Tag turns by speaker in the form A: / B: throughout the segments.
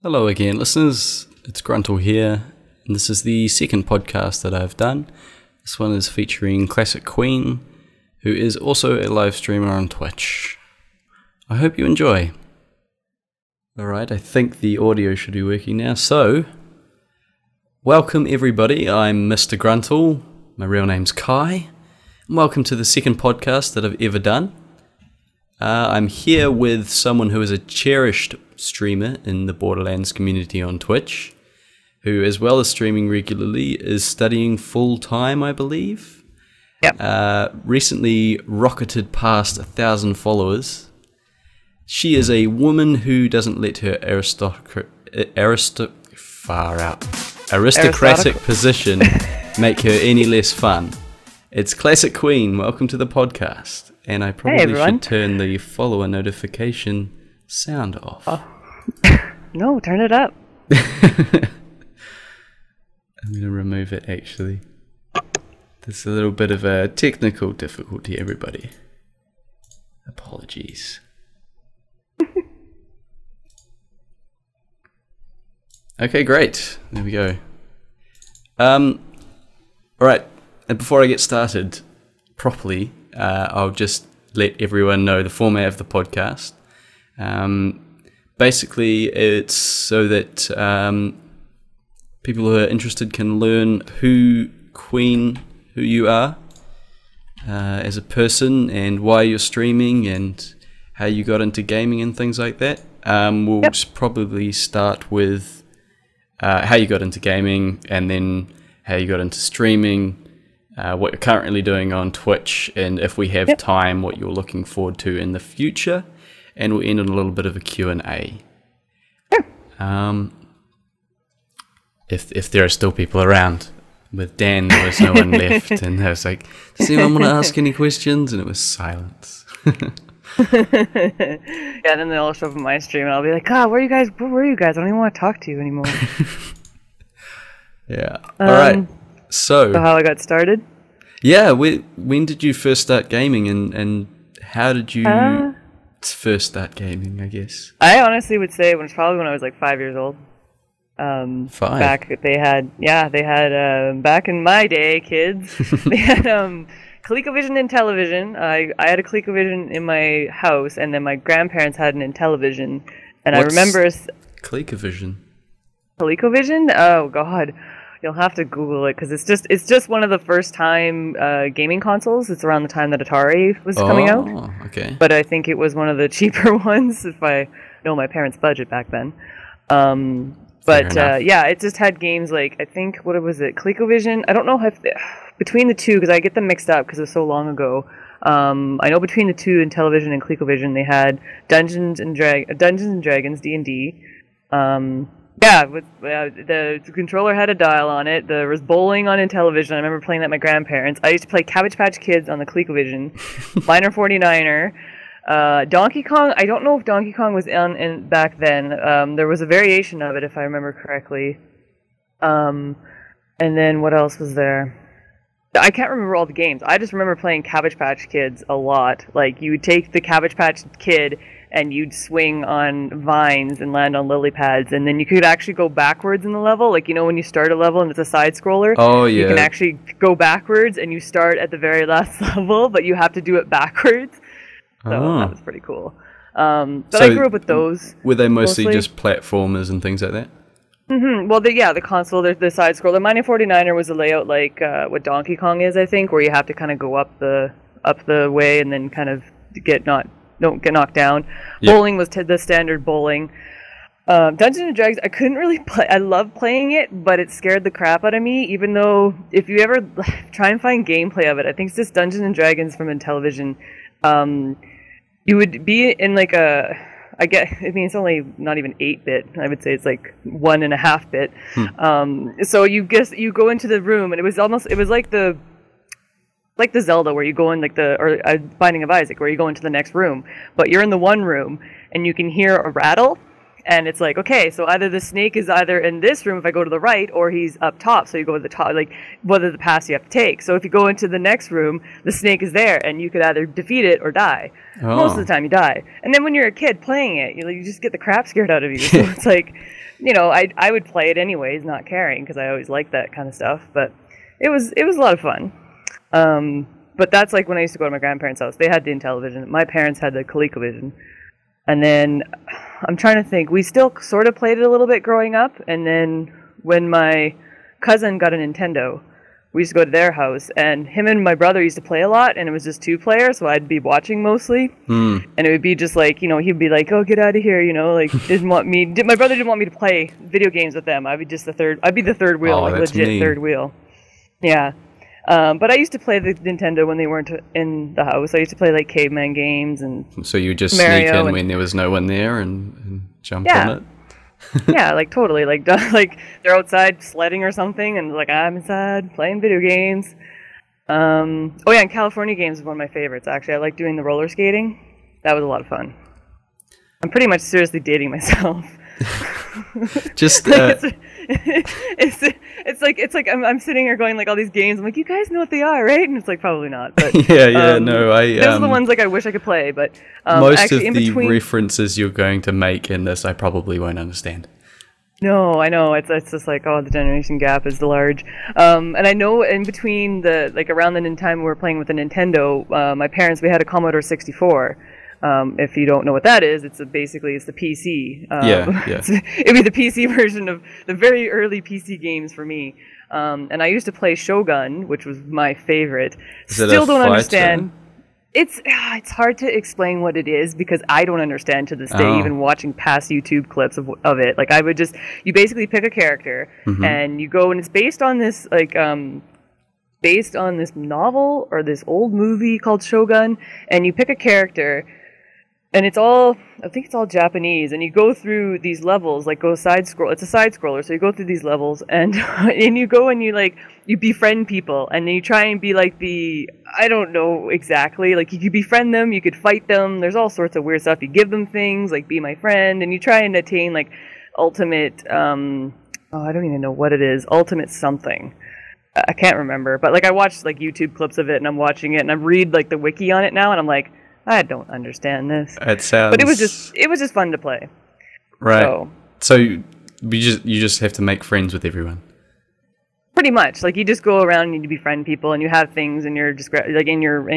A: Hello again, listeners. It's Gruntle here, and this is the second podcast that I've done. This one is featuring Classic Queen, who is also a live streamer on Twitch. I hope you enjoy. Alright, I think the audio should be working now. So, welcome everybody. I'm Mr. Gruntle. My real name's Kai. And welcome to the second podcast that I've ever done. I'm here with someone who is a cherished streamer in the Borderlands community on Twitch, who, as well as streaming regularly, is studying full-time, I believe.
B: Yep.
A: Recently rocketed past 1,000 followers. She is a woman who doesn't let her aristocratic position make her any less fun. It's Classic Queen. Welcome to the podcast. And I probably should turn the follower notification sound off.
B: Oh. No, turn it up.
A: I'm going to remove it, actually. There's a little bit of a technical difficulty, everybody. Apologies. Okay, great. There we go. Alright, and before I get started properly, I'll just let everyone know the format of the podcast. Basically, it's so that people who are interested can learn who you are as a person and why you're streaming and how you got into gaming and things like that. We'll probably start with how you got into gaming and then how you got into streaming, what you're currently doing on Twitch, and if we have time, what you're looking forward to in the future. And we'll end on a little bit of a Q&A.
B: Sure.
A: If there are still people around. With Dan, there was no one left, and I was like, does anyone want to ask any questions? And it was silence.
B: Yeah, then they'll show up on my stream, and I'll be like, God, where were you guys? I don't even want to talk to you anymore.
A: Yeah. All right. So
B: how I got started?
A: Yeah, when did you first start gaming, and how did you first start gaming, I guess?
B: I honestly would say it was probably when I was like 5 years old.
A: 5?
B: Back they had back in my day, kids, they had ColecoVision and television. I had a ColecoVision in my house, and then my grandparents had an Intellivision, and
A: What's
B: I remember
A: ColecoVision?
B: ColecoVision? Oh God. You'll have to Google it because it's just one of the first time gaming consoles. It's around the time that Atari was coming out.
A: Oh, okay.
B: But I think it was one of the cheaper ones, if I know my parents' budget back then. Yeah, it just had games like, I think, what was it, ColecoVision? I don't know if between the two, because I get them mixed up because it was so long ago. I know between the two, Intellivision and ColecoVision, they had Dungeons and Dragons, D&D. Yeah, the controller had a dial on it. There was bowling on Intellivision. I remember playing that with my grandparents. I used to play Cabbage Patch Kids on the ColecoVision. Miner 49er. Donkey Kong, I don't know if Donkey Kong was on back then. There was a variation of it, if I remember correctly. And then what else was there? I can't remember all the games. I just remember playing Cabbage Patch Kids a lot. Like, you would take the Cabbage Patch Kid and you'd swing on vines and land on lily pads, and then you could actually go backwards in the level. Like, you know, when you start a level and it's a side scroller, you can actually go backwards and you start at the very last level, but you have to do it backwards. So that was pretty cool. But I grew up with those.
A: Were they mostly just platformers and things like that?
B: Mm-hmm. Well, the console, the side scroller. Miner 49er was a layout like what Donkey Kong is, I think, where you have to kind of go up the way and then kind of don't get knocked down. Yep. Bowling was the standard bowling. Dungeons and Dragons, I couldn't really play. I loved playing it, but it scared the crap out of me. Even though, if you ever try and find gameplay of it, I think it's just Dungeons and Dragons from Intellivision. You would be in like it's only not even 8-bit. I would say it's like 1.5-bit. So you go into the room, and it was like the Zelda, where you go in or Binding of Isaac, where you go into the next room, but you're in the one room and you can hear a rattle, and it's like, okay, so either the snake is either in this room if I go to the right, or he's up top, so you go to the top, like whether the path you have to take. So if you go into the next room, the snake is there, and you could either defeat it or die. Most of the time you die. And then when you're a kid playing it, you just get the crap scared out of you. So it's like, I would play it anyways, not caring, because I always liked that kind of stuff. But it was a lot of fun. But that's like when I used to go to my grandparents' house. They had the Intellivision. My parents had the ColecoVision. And then I'm trying to think. We still sort of played it a little bit growing up. And then when my cousin got a Nintendo, we used to go to their house. And him and my brother used to play a lot. And it was just 2 players, so I'd be watching mostly. And it would be just like, he'd be like, "Oh, get out of here," like didn't want me. My brother didn't want me to play video games with them. I'd be the third wheel, like legit me. Third wheel. Yeah. But I used to play the Nintendo when they weren't in the house. I used to play like caveman games and
A: so you just
B: Mario
A: sneak in when there was no one there and jump on it.
B: Yeah, like totally. Like they're outside sledding or something, and like I'm inside playing video games. Oh yeah, and California games is one of my favorites. Actually, I like doing the roller skating. That was a lot of fun. I'm pretty much seriously dating myself.
A: Just
B: it's like I'm sitting here going like all these games. I'm like, you guys know what they are, right? And it's like probably not. But
A: no.
B: Those are the ones like I wish I could play. But
A: most actually, of the references you're going to make in this, I probably won't understand.
B: No, I know it's just like the generation gap is large. And I know in between around the time we were playing with the Nintendo, my parents, we had a Commodore 64. If you don't know what that is, it's basically the PC. It'd be the PC version of the very early PC games for me. And I used to play Shogun, which was my favorite. Still don't understand. It's hard to explain what it is because I don't understand to this day, even watching past YouTube clips of it. Like you basically pick a character and you go, and it's based on this novel or this old movie called Shogun, and you pick a character. And I think it's all Japanese, and you go through these levels, like side scroll. It's a side scroller, so you go through these levels, and you go and you befriend people, and then you try and be like I don't know exactly, like you could befriend them, you could fight them. There's all sorts of weird stuff. You give them things like "be my friend," and you try and attain like ultimate. I don't even know what it is. Ultimate something. I can't remember, but like I watched like YouTube clips of it, and I'm watching it, and I read like the wiki on it now, and I'm like, I don't understand this.
A: It sounds.
B: But it was just fun to play.
A: Right. So you just have to make friends with everyone.
B: Pretty much, like you just go around and you befriend people, and you have things in your like in your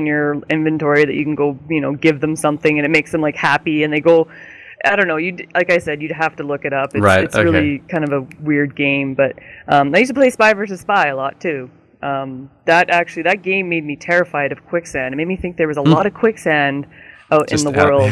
B: inventory that you can go, give them something, and it makes them like happy, and they go. I don't know. Like I said, you'd have to look it up. It's really kind of a weird game, but I used to play Spy vs. Spy a lot too. That game made me terrified of quicksand. It made me think there was a lot of quicksand out in the world.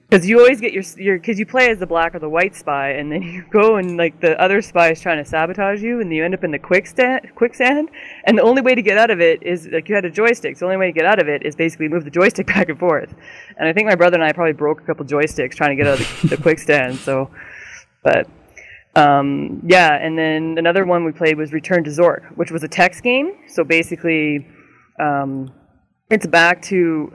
B: Because you always get because you play as the black or the white spy, and then you go and like the other spy is trying to sabotage you, and you end up in the quicksand. And the only way to get out of it is like you had a joystick. So the only way to get out of it is basically move the joystick back and forth. And I think my brother and I probably broke a couple joysticks trying to get out of the quicksand. So, but. And then another one we played was Return to Zork, which was a text game. So basically, it's back to,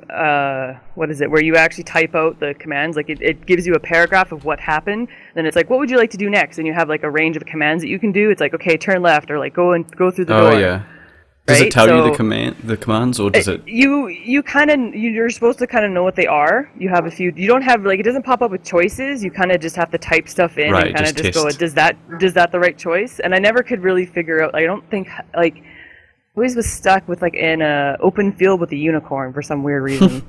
B: where you actually type out the commands. Like it gives you a paragraph of what happened. Then it's like, what would you like to do next? And you have like a range of commands that you can do. It's like, okay, turn left, or like go through the door.
A: Oh yeah. Does it tell you the commands, or does it?
B: You're supposed to kind of know what they are. You have a few. You don't have it doesn't pop up with choices. You kind of just have to type stuff in and kind of just go, does that the right choice? And I never could really figure out. I don't think I always was stuck with in a open field with a unicorn for some weird reason,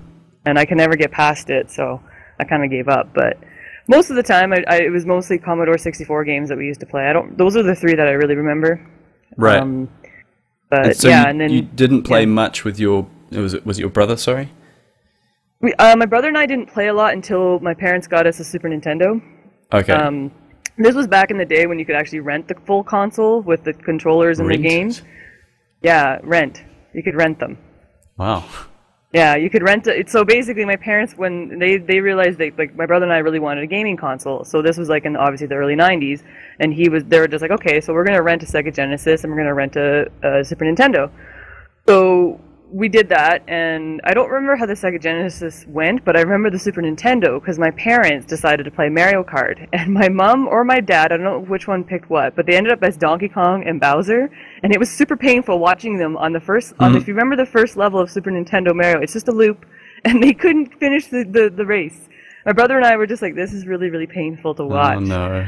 B: and I can never get past it. So I kind of gave up. But most of the time, it was mostly Commodore 64 games that we used to play. Those are the 3 that I really remember.
A: Right.
B: But
A: so
B: and then
A: you didn't play much with your. Was it your brother? Sorry.
B: My brother and I didn't play a lot until my parents got us a Super Nintendo.
A: Okay.
B: This was back in the day when you could actually rent the full console with the controllers and the games. Yeah, rent. You could rent them.
A: Wow.
B: Yeah, you could rent it. So basically, my parents, when they realized my brother and I really wanted a gaming console. So this was in obviously the early '90s, and they were just like, okay, so we're gonna rent a Sega Genesis and we're gonna rent a Super Nintendo. So we did that, and I don't remember how the Sega Genesis went, but I remember the Super Nintendo because my parents decided to play Mario Kart, and my mom or my dad, I don't know which one picked what, but they ended up as Donkey Kong and Bowser, and it was super painful watching them on the first. If you remember the first level of Super Nintendo Mario, it's just a loop, and they couldn't finish the race. My brother and I were just like, this is really, really painful to watch.
A: Oh no.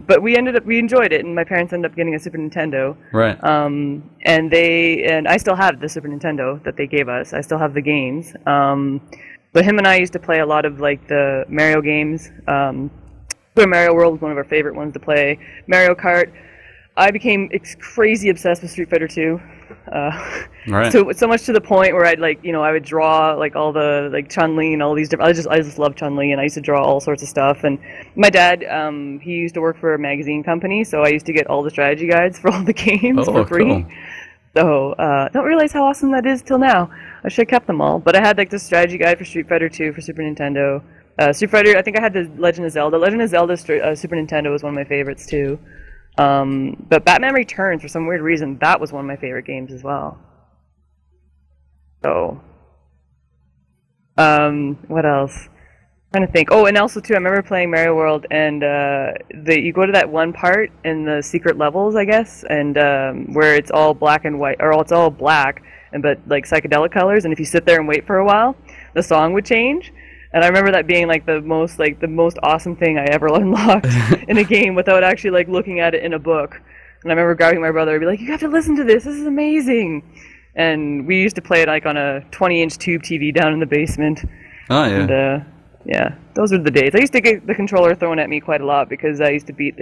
B: But we enjoyed it, and my parents ended up getting a Super Nintendo.
A: Right.
B: And I still have the Super Nintendo that they gave us. I still have the games. But him and I used to play a lot of like the Mario games. Super Mario World was one of our favorite ones to play. Mario Kart. I became crazy obsessed with Street Fighter 2.
A: Right.
B: So much to the point where I'd I would draw like all the like Chun-Li and all these different. I just love Chun-Li, and I used to draw all sorts of stuff. And my dad, he used to work for a magazine company, so I used to get all the strategy guides for all the games for free.
A: Cool.
B: So don't realize how awesome that is till now. I should have kept them all, but I had like the strategy guide for Street Fighter 2 for Super Nintendo. Street Fighter, I think I had the Legend of Zelda. Legend of Zelda Super Nintendo was one of my favorites too. But Batman Returns, for some weird reason, that was one of my favorite games as well. So, what else? I'm trying to think. Oh, and also too, I remember playing Mario World, and you go to that one part in the secret levels, I guess, and where it's all black and white, or it's all black, but like psychedelic colors. And if you sit there and wait for a while, the song would change. And I remember that being like the most awesome thing I ever unlocked in a game without actually like looking at it in a book. And I remember grabbing my brother and be like, "You have to listen to this. This is amazing." And we used to play it like on a 20-inch tube TV down in the basement.
A: Oh yeah.
B: And yeah, those were the days. I used to get the controller thrown at me quite a lot because I used to beat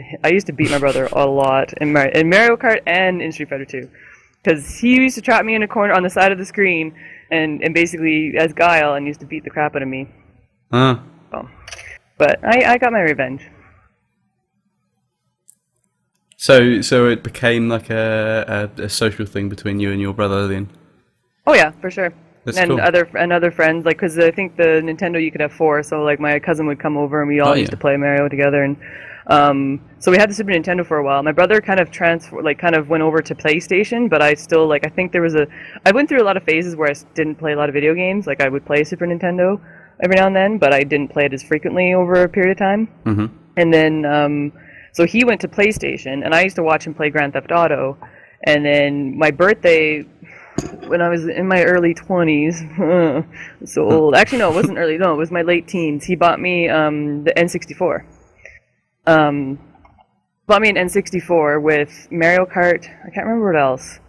B: my brother a lot in Mario Kart and in Street Fighter 2. Because he used to trap me in a corner on the side of the screen and basically as Guile and used to beat the crap out of me.
A: Huh.
B: So, but I got my revenge.
A: So it became like a social thing between you and your brother then?
B: Oh yeah, for sure.
A: That's
B: and
A: cool.
B: other friends, like, because I think the Nintendo you could have 4, so like my cousin would come over and we all used to play Mario together, and so we had the Super Nintendo for a while. My brother kind of went over to PlayStation, but I still I think I went through a lot of phases where I didn't play a lot of video games. Like I would play Super Nintendo every now and then, but I didn't play it as frequently over a period of time.
A: Mm-hmm.
B: And then so he went to PlayStation, and I used to watch him play Grand Theft Auto. And then my birthday, when I was in my early 20s, so old. Actually, no, it wasn't early. No, it was my late teens. He bought me the N64. Bought me an N64 with Mario Kart. I can't remember what else.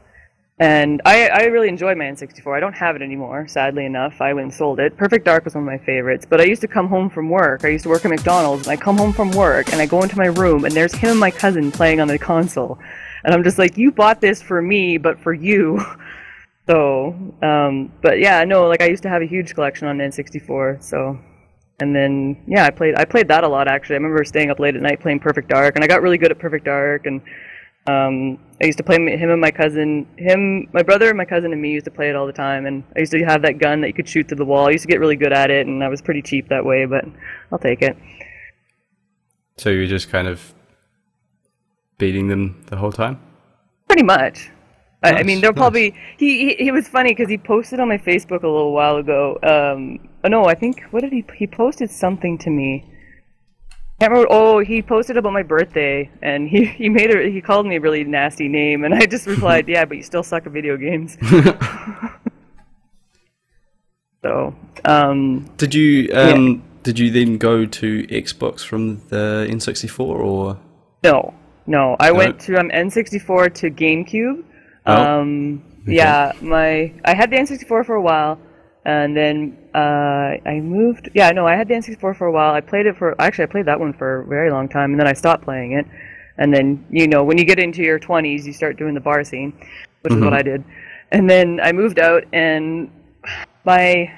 B: And I really enjoyed my N64. I don't have it anymore, sadly enough. I went and sold it. Perfect Dark was one of my favorites. But I used to come home from work. I used to work at McDonald's, and I come home from work, and I go into my room, and there's him and my cousin playing on the console. And I'm just like, you bought this for me, but for you. So, but yeah, no, like I used to have a huge collection on N64. So, and then yeah, I played that a lot actually. I remember staying up late at night playing Perfect Dark, and I got really good at Perfect Dark. And I used to play him and my cousin, my brother, my cousin, and me used to play it all the time. And I used to have that gun that you could shoot through the wall. I used to get really good at it, and I was pretty cheap that way, but I'll take it.
A: So you were just kind of beating them the whole time?
B: Pretty much.
A: Nice,
B: I mean, they'll probably. He was funny because he posted on my Facebook a little while ago. Oh no, I think what did he posted something to me. I can't remember. Oh, he posted about my birthday, and he called me a really nasty name, and I just replied, "Yeah, but you still suck at video games." So.
A: Did you then go to Xbox from the N64 or?
B: No. I went to N64 to GameCube.
A: Okay.
B: Yeah, I had the N64 for a while, and then I moved. Yeah, no, I had the N64 for a while. I played that one for a very long time, and then I stopped playing it. And then when you get into your 20s, you start doing the bar scene, which is what I did. And then I moved out, and I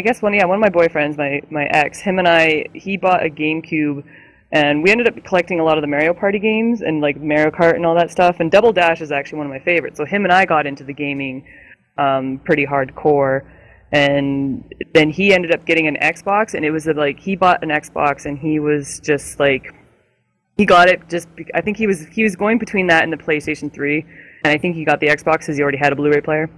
B: guess one of my boyfriends, my ex, he bought a GameCube. And we ended up collecting a lot of the Mario Party games and like Mario Kart and all that stuff. And Double Dash is actually one of my favorites. So him and I got into the gaming pretty hardcore. And then he ended up getting an Xbox, and it was like he bought an Xbox, and he was just like he got it just. I think he was going between that and the PlayStation 3, and I think he got the Xbox because he already had a Blu-ray player.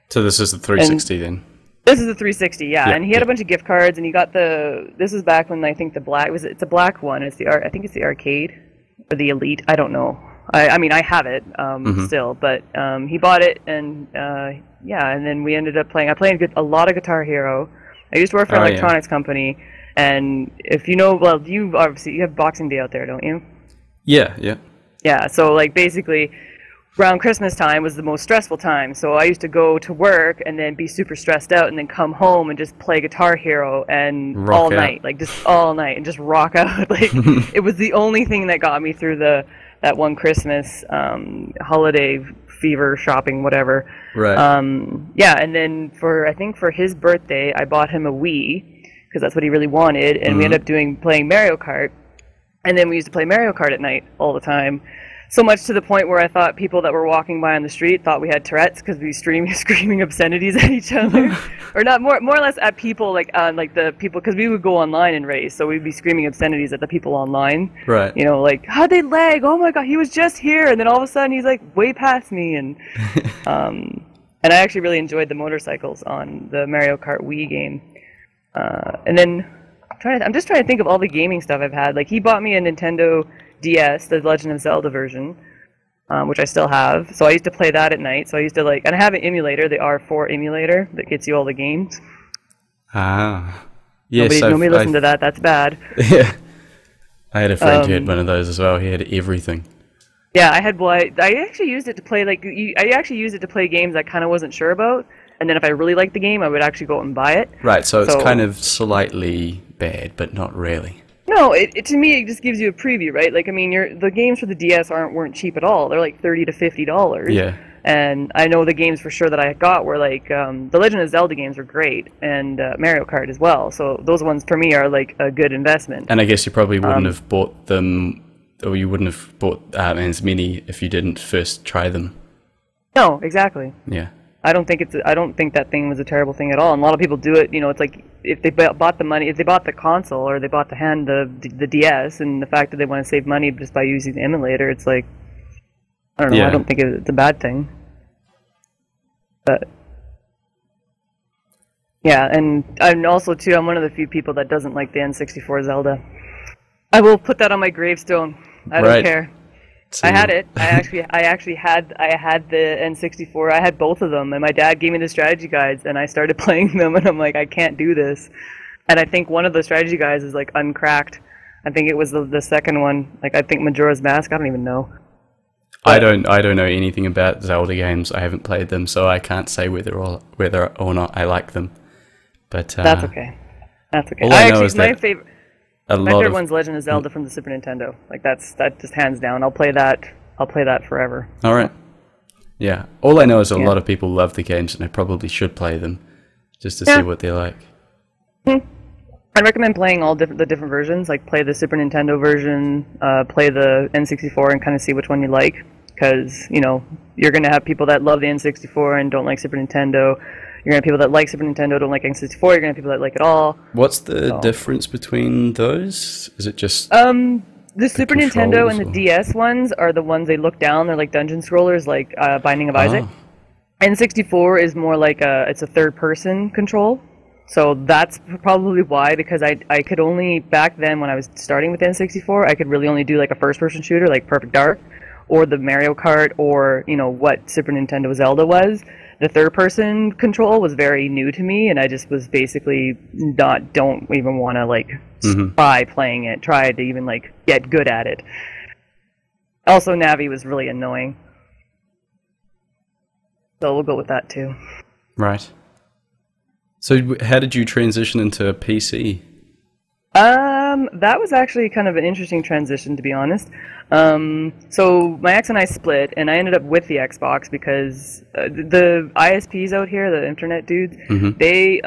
A: So this is the 360 then.
B: This is the 360, yeah. And he had a bunch of gift cards, and he got this is back when I think it's a black one. I think it's the arcade or the Elite. I don't know. I mean, I have it still, but he bought it, and yeah, and then we ended up playing. I played a lot of Guitar Hero. I used to work for an electronics company, And if you know, well, you have Boxing Day out there, don't you?
A: Yeah, yeah.
B: Yeah, so like basically around Christmas time was the most stressful time. So I used to go to work and then be super stressed out and then come home and just play Guitar Hero and
A: Rock
B: all
A: out.
B: night, like just all night and just rock out. Like it was the only thing that got me through that one Christmas holiday fever shopping, whatever.
A: Right.
B: Yeah, and then I think for his birthday, I bought him a Wii because that's what he really wanted, and we ended up playing Mario Kart. And then we used to play Mario Kart at night all the time. So much to the point where I thought people that were walking by on the street thought we had Tourette's because we screaming obscenities at each other, or not more or less at people like the people, because we would go online and race, so we'd be screaming obscenities at the people online.
A: Right.
B: You know, like how'd they lag? Oh my god, he was just here, and then all of a sudden he's like way past me, and I actually really enjoyed the motorcycles on the Mario Kart Wii game. And then I'm just trying to think of all the gaming stuff I've had. Like he bought me a Nintendo DS, the Legend of Zelda version, which I still have. So I used to play that at night. So I used to and I have an emulator, the R4 emulator, that gets you all the games.
A: Ah. Yes,
B: nobody listened to that. That's bad.
A: Yeah. I had a friend who had one of those as well. He had everything.
B: Yeah, I had. Well, I actually used it to play I actually used it to play games I kind of wasn't sure about. And then if I really liked the game, I would actually go out and buy it.
A: Right, so it's kind of slightly bad, but not really.
B: No, to me, it just gives you a preview, right? Like, I mean, the games for the DS weren't cheap at all. They're like $30 to $50.
A: Yeah.
B: And I know the games for sure that I got were like, the Legend of Zelda games were great, and Mario Kart as well. So those ones, for me, are like a good investment.
A: And I guess you probably wouldn't have bought them, or you wouldn't have bought as many if you didn't first try them.
B: No, exactly.
A: Yeah.
B: I don't think that thing was a terrible thing at all. And a lot of people do it. You know, it's like if they bought the console or they bought the DS, and the fact that they want to save money just by using the emulator, it's like, I don't know. Yeah. I don't think it's a bad thing. But yeah, and also too, I'm one of the few people that doesn't like the N64 Zelda. I will put that on my gravestone. I don't care. I had it. I actually had the N64. I had both of them, and my dad gave me the strategy guides, and I started playing them, and I'm like, I can't do this. And I think one of the strategy guides is like uncracked. I think it was the second one. Like I think Majora's Mask. I don't even know.
A: But I don't know anything about Zelda games. I haven't played them, so I can't say whether or not I like them. But
B: that's okay. That's okay.
A: All I know is
B: my
A: that
B: favorite. My favorite one's Legend of Zelda from the Super Nintendo. Like that just hands down. I'll play that forever.
A: All right. Yeah. All I know is a lot of people love the games, and I probably should play them just to see what they're like.
B: I'd recommend playing the different versions. Like play the Super Nintendo version, play the N64, and kind of see which one you like. Because you're gonna have people that love the N64 and don't like Super Nintendo. You're going to have people that like Super Nintendo, don't like N64. You're going to have people that like it all.
A: What's the difference between those? Is it just
B: the Super Nintendo and the DS ones are the ones they look down. They're like dungeon scrollers, like Binding of Isaac. N64 is more like it's a third-person control. So that's probably why, because I could only, back then when I was starting with N64, I could really only do like a first-person shooter, like Perfect Dark, or the Mario Kart, or what Super Nintendo Zelda was. The third-person control was very new to me, and I just was basically don't even want to try to even get good at it. Also, Navi was really annoying, so we'll go with that too. Right.
A: So, how did you transition into a PC?
B: That was actually kind of an interesting transition, to be honest. So my ex and I split, and I ended up with the Xbox because the ISPs out here, the internet dudes, they,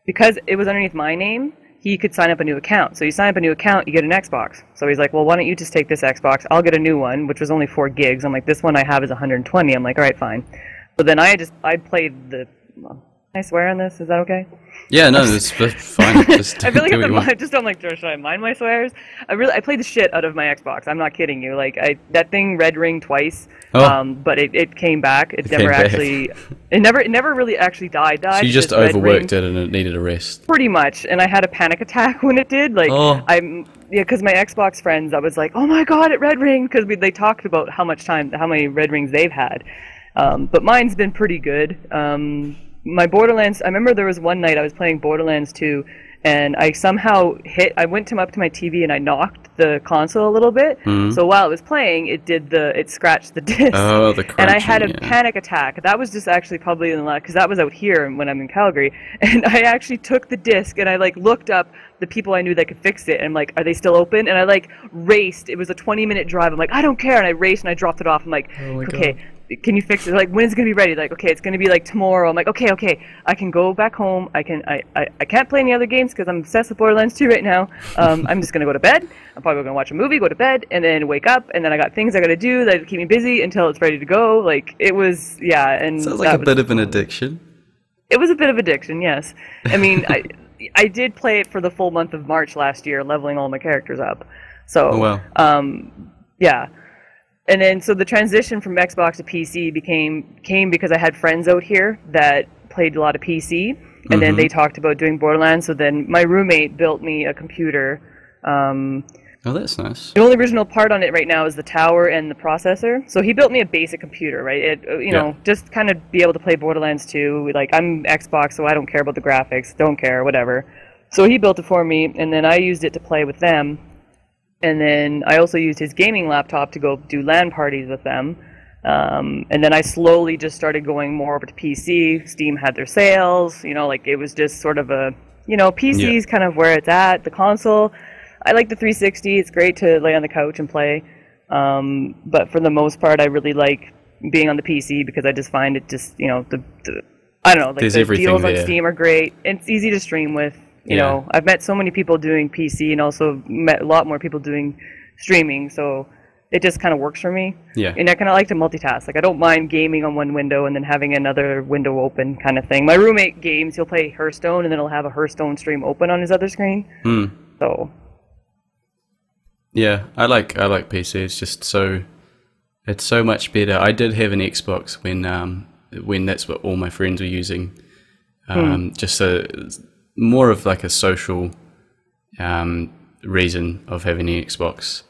B: because it was underneath my name, he could sign up a new account. So you sign up a new account, you get an Xbox. So he's like, well, why don't you just take this Xbox? I'll get a new one, which was only 4 gigs. I'm like, this one I have is 120. I'm like, all right, fine. So then I played the... Can I swear on this? Is that okay?
A: Yeah, no, it's fine. Just
B: I feel like I'm like, should I mind my swears? I played the shit out of my Xbox. I'm not kidding you. Like that thing red ring twice, but it came back. It never really actually died.
A: So you just overworked it and it needed a rest.
B: Pretty much, and I had a panic attack when it did. Because my Xbox friends, I was like, oh my god, it red ringed, because they talked about how many red rings they've had, but mine's been pretty good. My Borderlands, I remember there was one night I was playing Borderlands 2, and I somehow I went up to my TV and I knocked the console a little bit. So while it was playing, it scratched the disc.
A: Oh, the crunching,
B: and I had a panic attack. That was just actually probably in the last, because that was out here when I'm in Calgary, and I actually took the disc and I like looked up the people I knew that could fix it, and I'm like, are they still open? And I like raced. It was a 20-minute drive. I'm like, I don't care, and I raced and I dropped it off. I'm like, okay. God. Can you fix it? Like, when is it gonna be ready? Like, okay, it's gonna be like tomorrow. I'm like, okay, I can go back home. I can't play any other games because I'm obsessed with Borderlands 2 right now. I'm just gonna go to bed. I'm probably gonna watch a movie, go to bed, and then wake up, and then I got things I gotta do that keep me busy until it's ready to go. Like, it was, yeah, and
A: sounds like a bit of an addiction.
B: It was a bit of addiction, yes. I mean, I did play it for the full month of March last year, leveling all my characters up. So, yeah. And then, so the transition from Xbox to PC came because I had friends out here that played a lot of PC, and then they talked about doing Borderlands. So then my roommate built me a computer.
A: Oh, that's nice.
B: The only original part on it right now is the tower and the processor. So he built me a basic computer, right? You know, just kind of be able to play Borderlands 2. Like, I'm Xbox, so I don't care about the graphics, don't care, whatever. So he built it for me, and then I used it to play with them. And then I also used his gaming laptop to go do LAN parties with them. And then I slowly just started going more over to PC. Steam had their sales, you know, like it was just sort of a, you know, PC's kind of where it's at. The console, I like the 360. It's great to lay on the couch and play. But for the most part, I really like being on the PC because I just find it just, you know, I don't know, like the deals on Steam are great. It's easy to stream with. You know, I've met so many people doing PC and also met a lot more people doing streaming, so it just kind of works for me.
A: Yeah.
B: And I kind of like to multitask. Like, I don't mind gaming on one window and then having another window open kind of thing. My roommate games, he'll play Hearthstone and then he'll have a Hearthstone stream open on his other screen. So.
A: Yeah, I like PC. It's just it's so much better. I did have an Xbox when that's what all my friends were using. Just more of like a social reason of having an Xbox,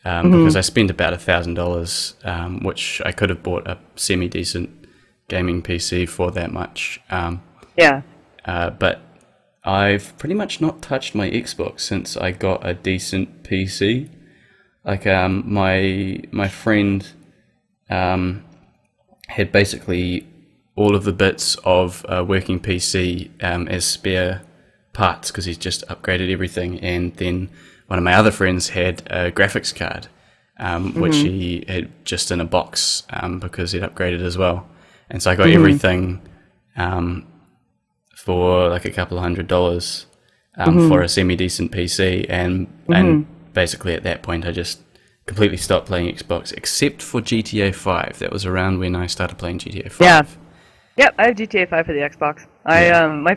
A: because I spent about $1,000, which I could have bought a semi-decent gaming PC for that much. But I've pretty much not touched my Xbox since I got a decent PC. Like, my friend had basically all of the bits of a working PC as spare parts because he's just upgraded everything, and then one of my other friends had a graphics card which he had just in a box because he'd upgraded as well, and so I got everything for like a couple of $100 for a semi-decent PC, and basically at that point I just completely stopped playing Xbox except for GTA 5. That was around when I started playing GTA 5.
B: Yep, I have GTA 5 for the Xbox. My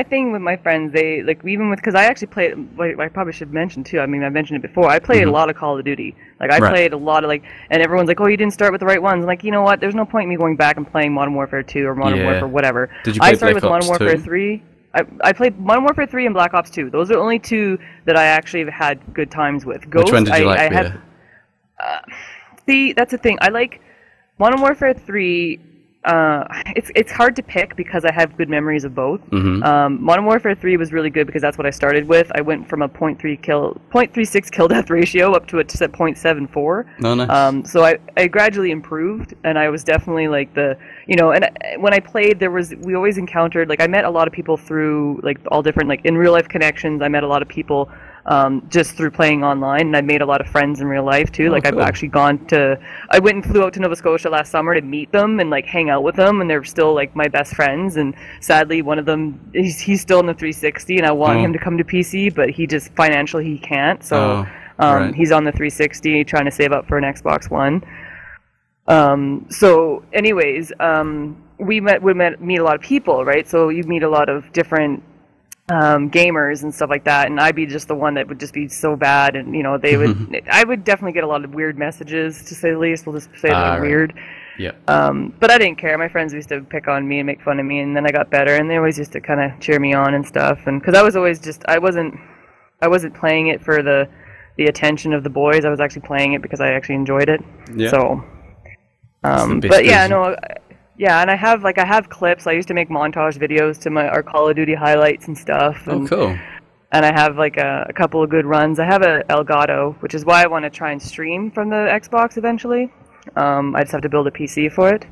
B: thing with my friends, they, like, even with, because I actually played, I probably should mention too, I mean, I mentioned it before, I played a lot of Call of Duty. Like, I played a lot of, like, and everyone's like, oh, you didn't start with the right ones. I'm like, you know what, there's no point in me going back and playing Modern Warfare 2 or Modern Warfare whatever.
A: Did you play
B: I started
A: Black
B: with
A: Ops
B: Modern Warfare
A: 2?
B: 3. I played Modern Warfare 3 and Black Ops 2. Those are the only two that I actually have had good times with. Ghost,
A: which one did you like better?
B: See, that's the thing. I like Modern Warfare 3. It's hard to pick because I have good memories of both. Modern Warfare 3 was really good because that's what I started with. I went from a 0.36 kill death ratio up to a 0.74.
A: Oh, nice.
B: So I gradually improved, and I was definitely like when I played, we always encountered, like, I met a lot of people through, like, all different, like, in real life connections. I met a lot of people just through playing online, and I made a lot of friends in real life too. Like, cool. I've actually I went and flew out to Nova Scotia last summer to meet them and, like, hang out with them, and they're still, like, my best friends. And sadly, one of them, he's still in the 360, and I want him to come to PC, but he just financially he can't. So he's on the 360 trying to save up for an Xbox One. So anyways, we meet a lot of people, right? So you meet a lot of different gamers and stuff like that, and I'd be just the one that would just be so bad, and they would I would definitely get a lot of weird messages, to say the least. We'll just say they're weird.
A: Yeah.
B: But I didn't care. My friends used to pick on me and make fun of me, and then I got better, and they always used to kind of cheer me on and stuff. And because I was always I wasn't playing it for the attention of the boys. I was actually playing it because I actually enjoyed it.
A: Yeah.
B: So but yeah, no, Yeah, and I have clips. I used to make montage videos to our Call of Duty highlights and stuff.
A: Oh,
B: And,
A: cool.
B: and I have like a couple of good runs. I have a Elgato, which is why I want to try and stream from the Xbox eventually. I just have to build a PC for it.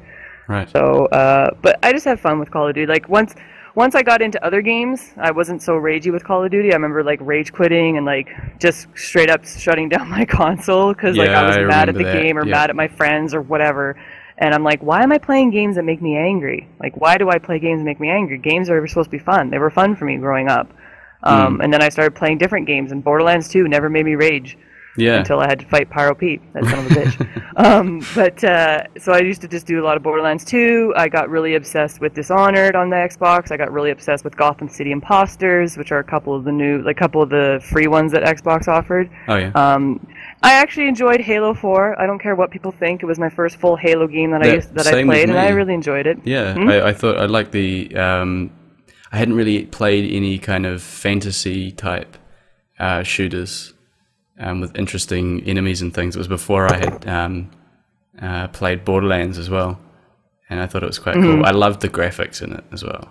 A: Right.
B: So, but I just have fun with Call of Duty. Like once I got into other games, I wasn't so ragey with Call of Duty. I remember like rage quitting and like just straight up shutting down my console because like I was mad at the game or mad at my friends or whatever. And I'm like, why am I playing games that make me angry? Like, why do I play games that make me angry? Games are supposed to be fun. They were fun for me growing up. And then I started playing different games, and Borderlands 2 never made me rage.
A: Yeah.
B: Until I had to fight Pyro Pete, that son of a bitch. So I used to just do a lot of Borderlands 2. I got really obsessed with Dishonored on the Xbox. I got really obsessed with Gotham City Imposters, which are a couple of the free ones that Xbox offered.
A: Oh yeah.
B: I actually enjoyed Halo 4. I don't care what people think. It was my first full Halo game that I played, and I really enjoyed it.
A: Yeah, I thought I liked the. I hadn't really played any kind of fantasy type shooters with interesting enemies and things. It was before I had played Borderlands as well, and I thought it was quite cool. I loved the graphics in it as well.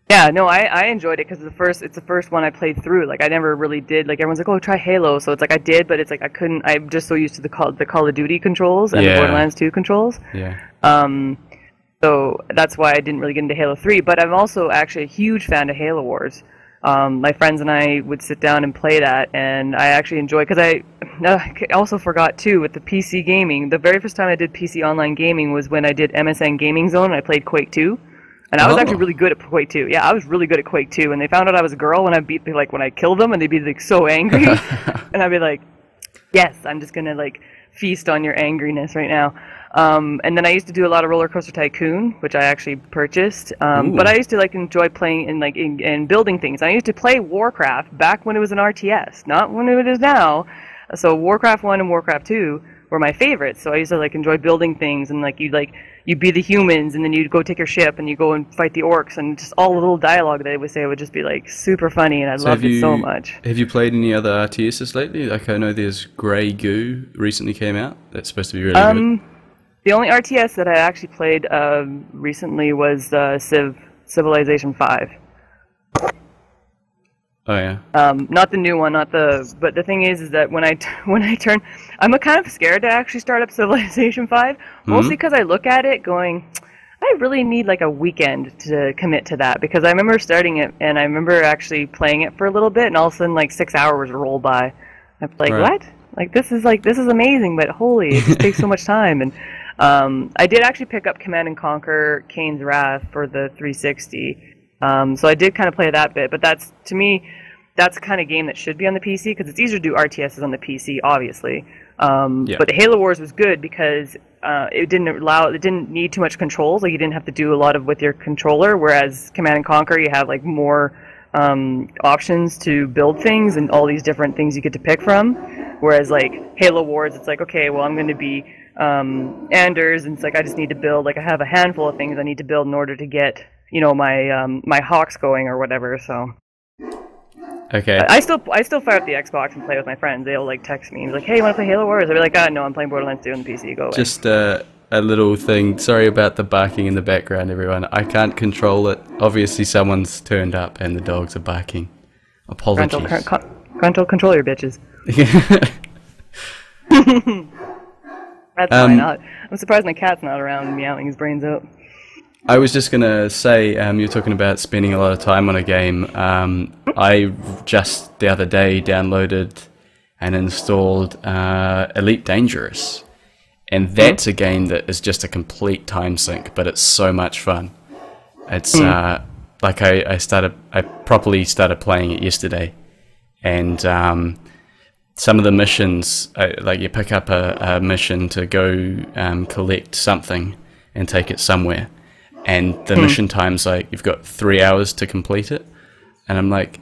B: Yeah, no, I enjoyed it because it's the first one I played through. Like I never really did. Like everyone's like, oh, try Halo. So it's like I did, but it's like I couldn't. I'm just so used to the Call of Duty controls and the Borderlands 2 controls.
A: Yeah.
B: So that's why I didn't really get into Halo 3. But I'm also actually a huge fan of Halo Wars. My friends and I would sit down and play that, and I actually enjoy because I also forgot too with the PC gaming. The very first time I did PC online gaming was when I did MSN Gaming Zone and I played Quake 2. And I was actually really good at Quake 2. Yeah, I was really good at Quake 2. And they found out I was a girl when when I killed them, and they'd be like so angry. And I'd be like, yes, I'm just gonna like feast on your angriness right now. And then I used to do a lot of Roller Coaster Tycoon, which I actually purchased. But I used to like enjoy playing and building things. I used to play Warcraft back when it was an RTS, not when it is now. So Warcraft 1 and Warcraft 2 were my favorites. So I used to like enjoy building things, and you'd be the humans, and then you'd go take your ship, and you go and fight the orcs, and just all the little dialogue they would say would just be like super funny, and I loved it so much.
A: Have you played any other RTSs lately? Like I know there's Grey Goo recently came out. That's supposed to be really good.
B: The only RTS that I actually played recently was Civilization 5.
A: Oh yeah.
B: Not the new one, but the thing is that when I turn, I'm kind of scared to actually start up Civilization 5, mostly because I look at it going, I really need like a weekend to commit to that, because I remember starting it and I remember actually playing it for a little bit, and all of a sudden like 6 hours roll by. I'm like, what? Like this is amazing, but holy, it just takes so much time. And I did actually pick up Command and Conquer: Kane's Wrath for the 360. So I did kind of play that bit, but to me, that's the kind of game that should be on the PC, because it's easier to do RTSs on the PC, obviously. But the Halo Wars was good because it didn't need too much controls. Like you didn't have to do a lot with your controller, whereas Command and Conquer, you have like more options to build things and all these different things you get to pick from. Whereas like Halo Wars, it's like, okay, well I'm going to be Anders, and it's like I just need to build, like I have a handful of things I need to build in order to get, my Hawks going or whatever. So
A: okay,
B: I still fire up the Xbox and play with my friends. They'll like text me and be like, hey, you want to play Halo Wars? I'll be like, no, I'm playing Borderlands 2 on the PC. Go away.
A: Just a little thing. Sorry about the barking in the background, everyone. I can't control it. Obviously, someone's turned up and the dogs are barking. Apologies.
B: Gruntle, control your bitches. That's fine. I'm surprised my cat's not around meowing his brains out.
A: I was just going to say, you're talking about spending a lot of time on a game. I just the other day downloaded and installed Elite Dangerous. And that's a game that is just a complete time sink, but it's so much fun. It's like I properly started playing it yesterday. And some of the missions, like you pick up a mission to go collect something and take it somewhere. And the mission time's like, you've got 3 hours to complete it. And I'm like,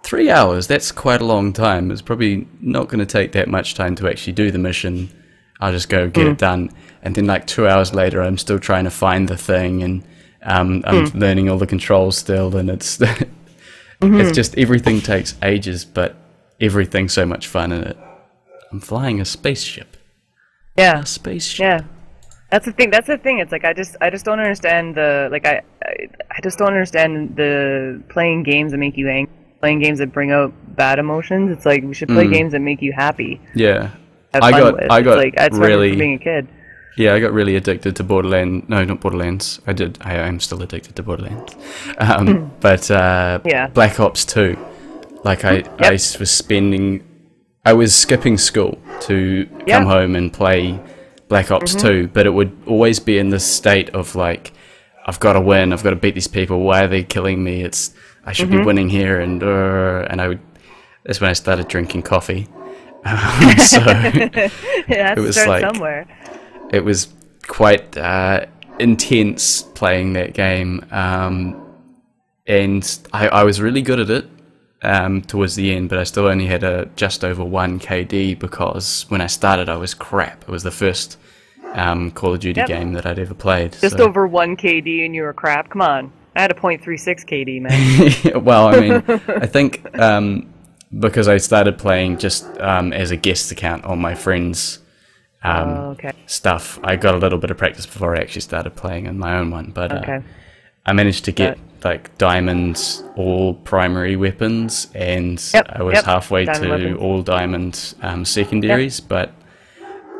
A: 3 hours? That's quite a long time. It's probably not going to take that much time to actually do the mission. I'll just go get it done. And then like 2 hours later, I'm still trying to find the thing. And I'm learning all the controls still. And it's, it's just, everything takes ages, but everything's so much fun in it. I'm flying a spaceship.
B: Yeah.
A: A spaceship.
B: Yeah. That's the thing. That's the thing. It's like I just don't understand the like I just don't understand the playing games that make you angry, playing games that bring out bad emotions. It's like we should play games that make you happy.
A: Yeah,
B: Have
A: I
B: fun
A: got
B: with.
A: I got
B: it's like that's
A: really
B: from being a kid.
A: Yeah, I got really addicted to Borderlands. No, not Borderlands. I am still addicted to Borderlands. But
B: Yeah.
A: Black Ops 2. Like I was spending, I was skipping school to come home and play Black Ops 2, but it would always be in this state of like, I've got to win, I've got to beat these people, why are they killing me, I should be winning here, and that's when I started drinking coffee. So
B: It
A: was like,
B: somewhere.
A: it was quite intense playing that game, and I was really good at it towards the end, but I still only had just over 1 KD because when I started I was crap. It was the first Call of Duty game that I'd ever played.
B: Just over 1 KD and you were crap? Come on. I had a .36 KD, man.
A: Well, I mean, I think because I started playing just as a guest account on my friends' stuff, I got a little bit of practice before I actually started playing on my own one, but I managed to get like diamonds, all primary weapons, and I was halfway to weapons. All diamond secondaries, but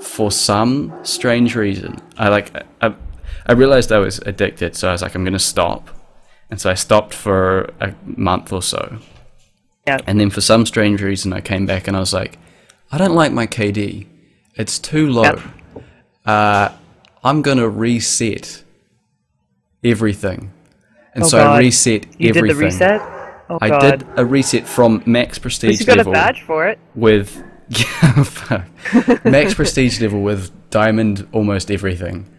A: for some strange reason I realized I was addicted, so I was like, I'm gonna stop, and so I stopped for a month or so, and then for some strange reason I came back and I was like, I don't like my KD, it's too low. I'm gonna reset everything. And so I reset everything.
B: You did the reset? Oh,
A: I did a reset from max prestige
B: level. You got
A: level.
B: a badge for it.
A: With max prestige level with diamond almost everything.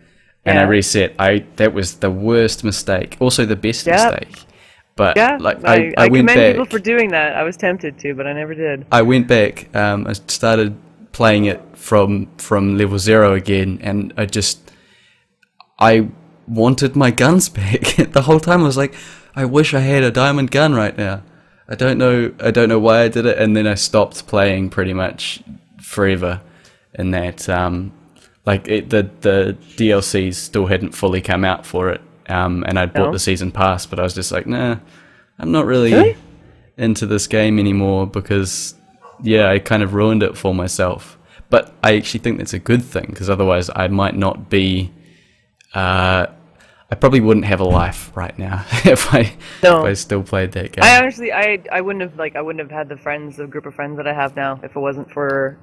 A: And I reset. That was the worst mistake. Also the best mistake. But like I went
B: commend
A: back,
B: people for doing that. I was tempted to, but I never did.
A: I went back, I started playing it from level 0 again, and I wanted my guns back. The whole time I was like, I wish I had a diamond gun right now. I don't know why I did it, and then I stopped playing pretty much forever in that the DLCs still hadn't fully come out for it, and I'd bought the season pass, but I was just like, nah, I'm not really into this game anymore, because I kind of ruined it for myself. But I actually think that's a good thing, because otherwise I might not be I probably wouldn't have a life right now if I still played that game.
B: I honestly, I wouldn't have had the group of friends that I have now if it wasn't for,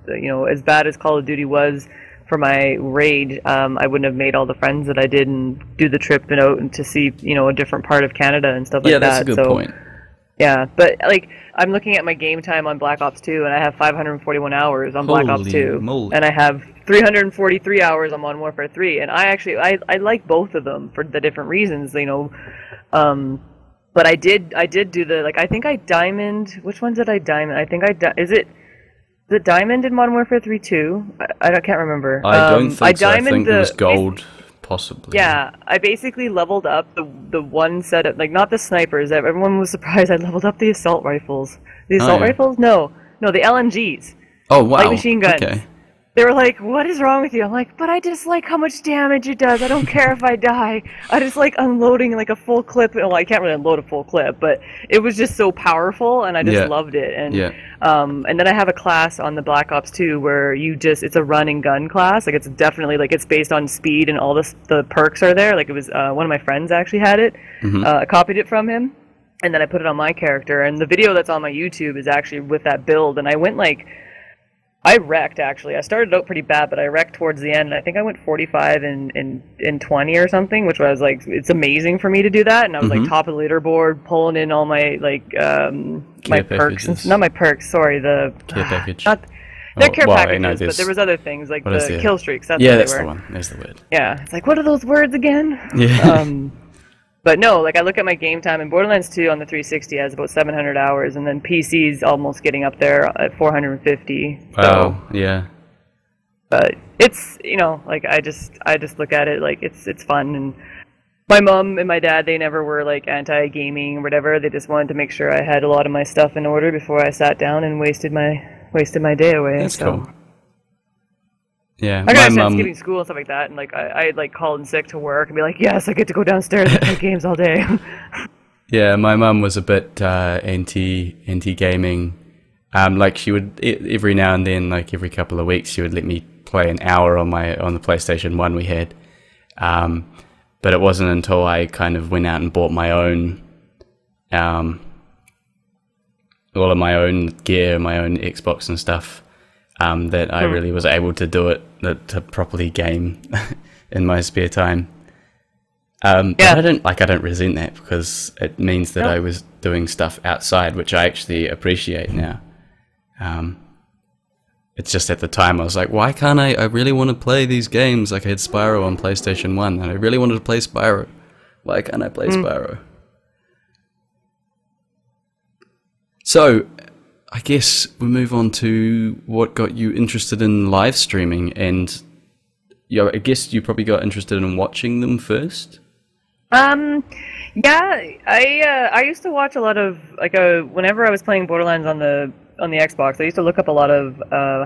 B: as bad as Call of Duty was for my raid. I wouldn't have made all the friends that I did and do the trip and out and to see, a different part of Canada and stuff like that.
A: Yeah, that's a good point.
B: Yeah, but like I'm looking at my game time on Black Ops 2, and I have 541 hours on Black Ops 2, and I have 343 hours on Modern Warfare 3, and I like both of them for the different reasons, but I did do the I think I diamond. Which ones did I diamond? I think is it the diamond in Modern Warfare 3 too? I can't remember.
A: I don't think so. I think it was gold. Possibly. Yeah,
B: I basically leveled up the one set of, not the snipers. Everyone was surprised I leveled up the assault rifles. The assault rifles? No, the LMGs.
A: Oh, wow.
B: Light machine guns.
A: Okay.
B: They were like, what is wrong with you? I'm like, but I just like how much damage it does. I don't care if I die. I just like unloading like a full clip. Well, I can't really unload a full clip, but it was just so powerful, and I just loved it. And and then I have a class on the Black Ops 2 where it's a run and gun class. Like it's definitely it's based on speed, and all the perks are there. Like it was one of my friends actually had it. I copied it from him, and then I put it on my character. And the video that's on my YouTube is actually with that build. And I went I wrecked, actually. I started out pretty bad, but I wrecked towards the end. I think I went 45 in 20 or something, which was it's amazing for me to do that. And I was top of the leaderboard, pulling in all my my perks. Not my perks, sorry, the
A: care package.
B: They're care packages, but there was other things like the kill streaks. That's
A: that's the one. There's the word.
B: Yeah, it's like, what are those words again?
A: Yeah.
B: But no, I look at my game time, and Borderlands 2 on the 360 has about 700 hours, and then PC's almost getting up there at 450.
A: Wow, yeah.
B: But it's, I just look at it it's fun, and my mom and my dad, they never were anti-gaming or whatever. They just wanted to make sure I had a lot of my stuff in order before I sat down and wasted my day away.
A: That's cool. Yeah,
B: I
A: my
B: understand
A: mum.
B: skipping school and stuff like that, and like I'd like call in sick to work and be like, yes, I get to go downstairs and play games all day.
A: Yeah, my mum was a bit anti gaming. Like she would every now and then, like every couple of weeks, she would let me play an hour on the PlayStation 1 we had. But it wasn't until I kind of went out and bought my own, all of my own gear, my own Xbox and stuff, that I really was able to do it, to properly game in my spare time. But I don't resent that, because it means that I was doing stuff outside, which I actually appreciate now. It's just at the time I was like, why can't I really want to play these games? Like I had Spyro on PlayStation 1 and I really wanted to play Spyro. Why can't I play Spyro? So I guess we move on to what got you interested in live streaming, and I guess you probably got interested in watching them first.
B: Yeah, I used to watch a lot of whenever I was playing Borderlands on the Xbox, I used to look up a lot of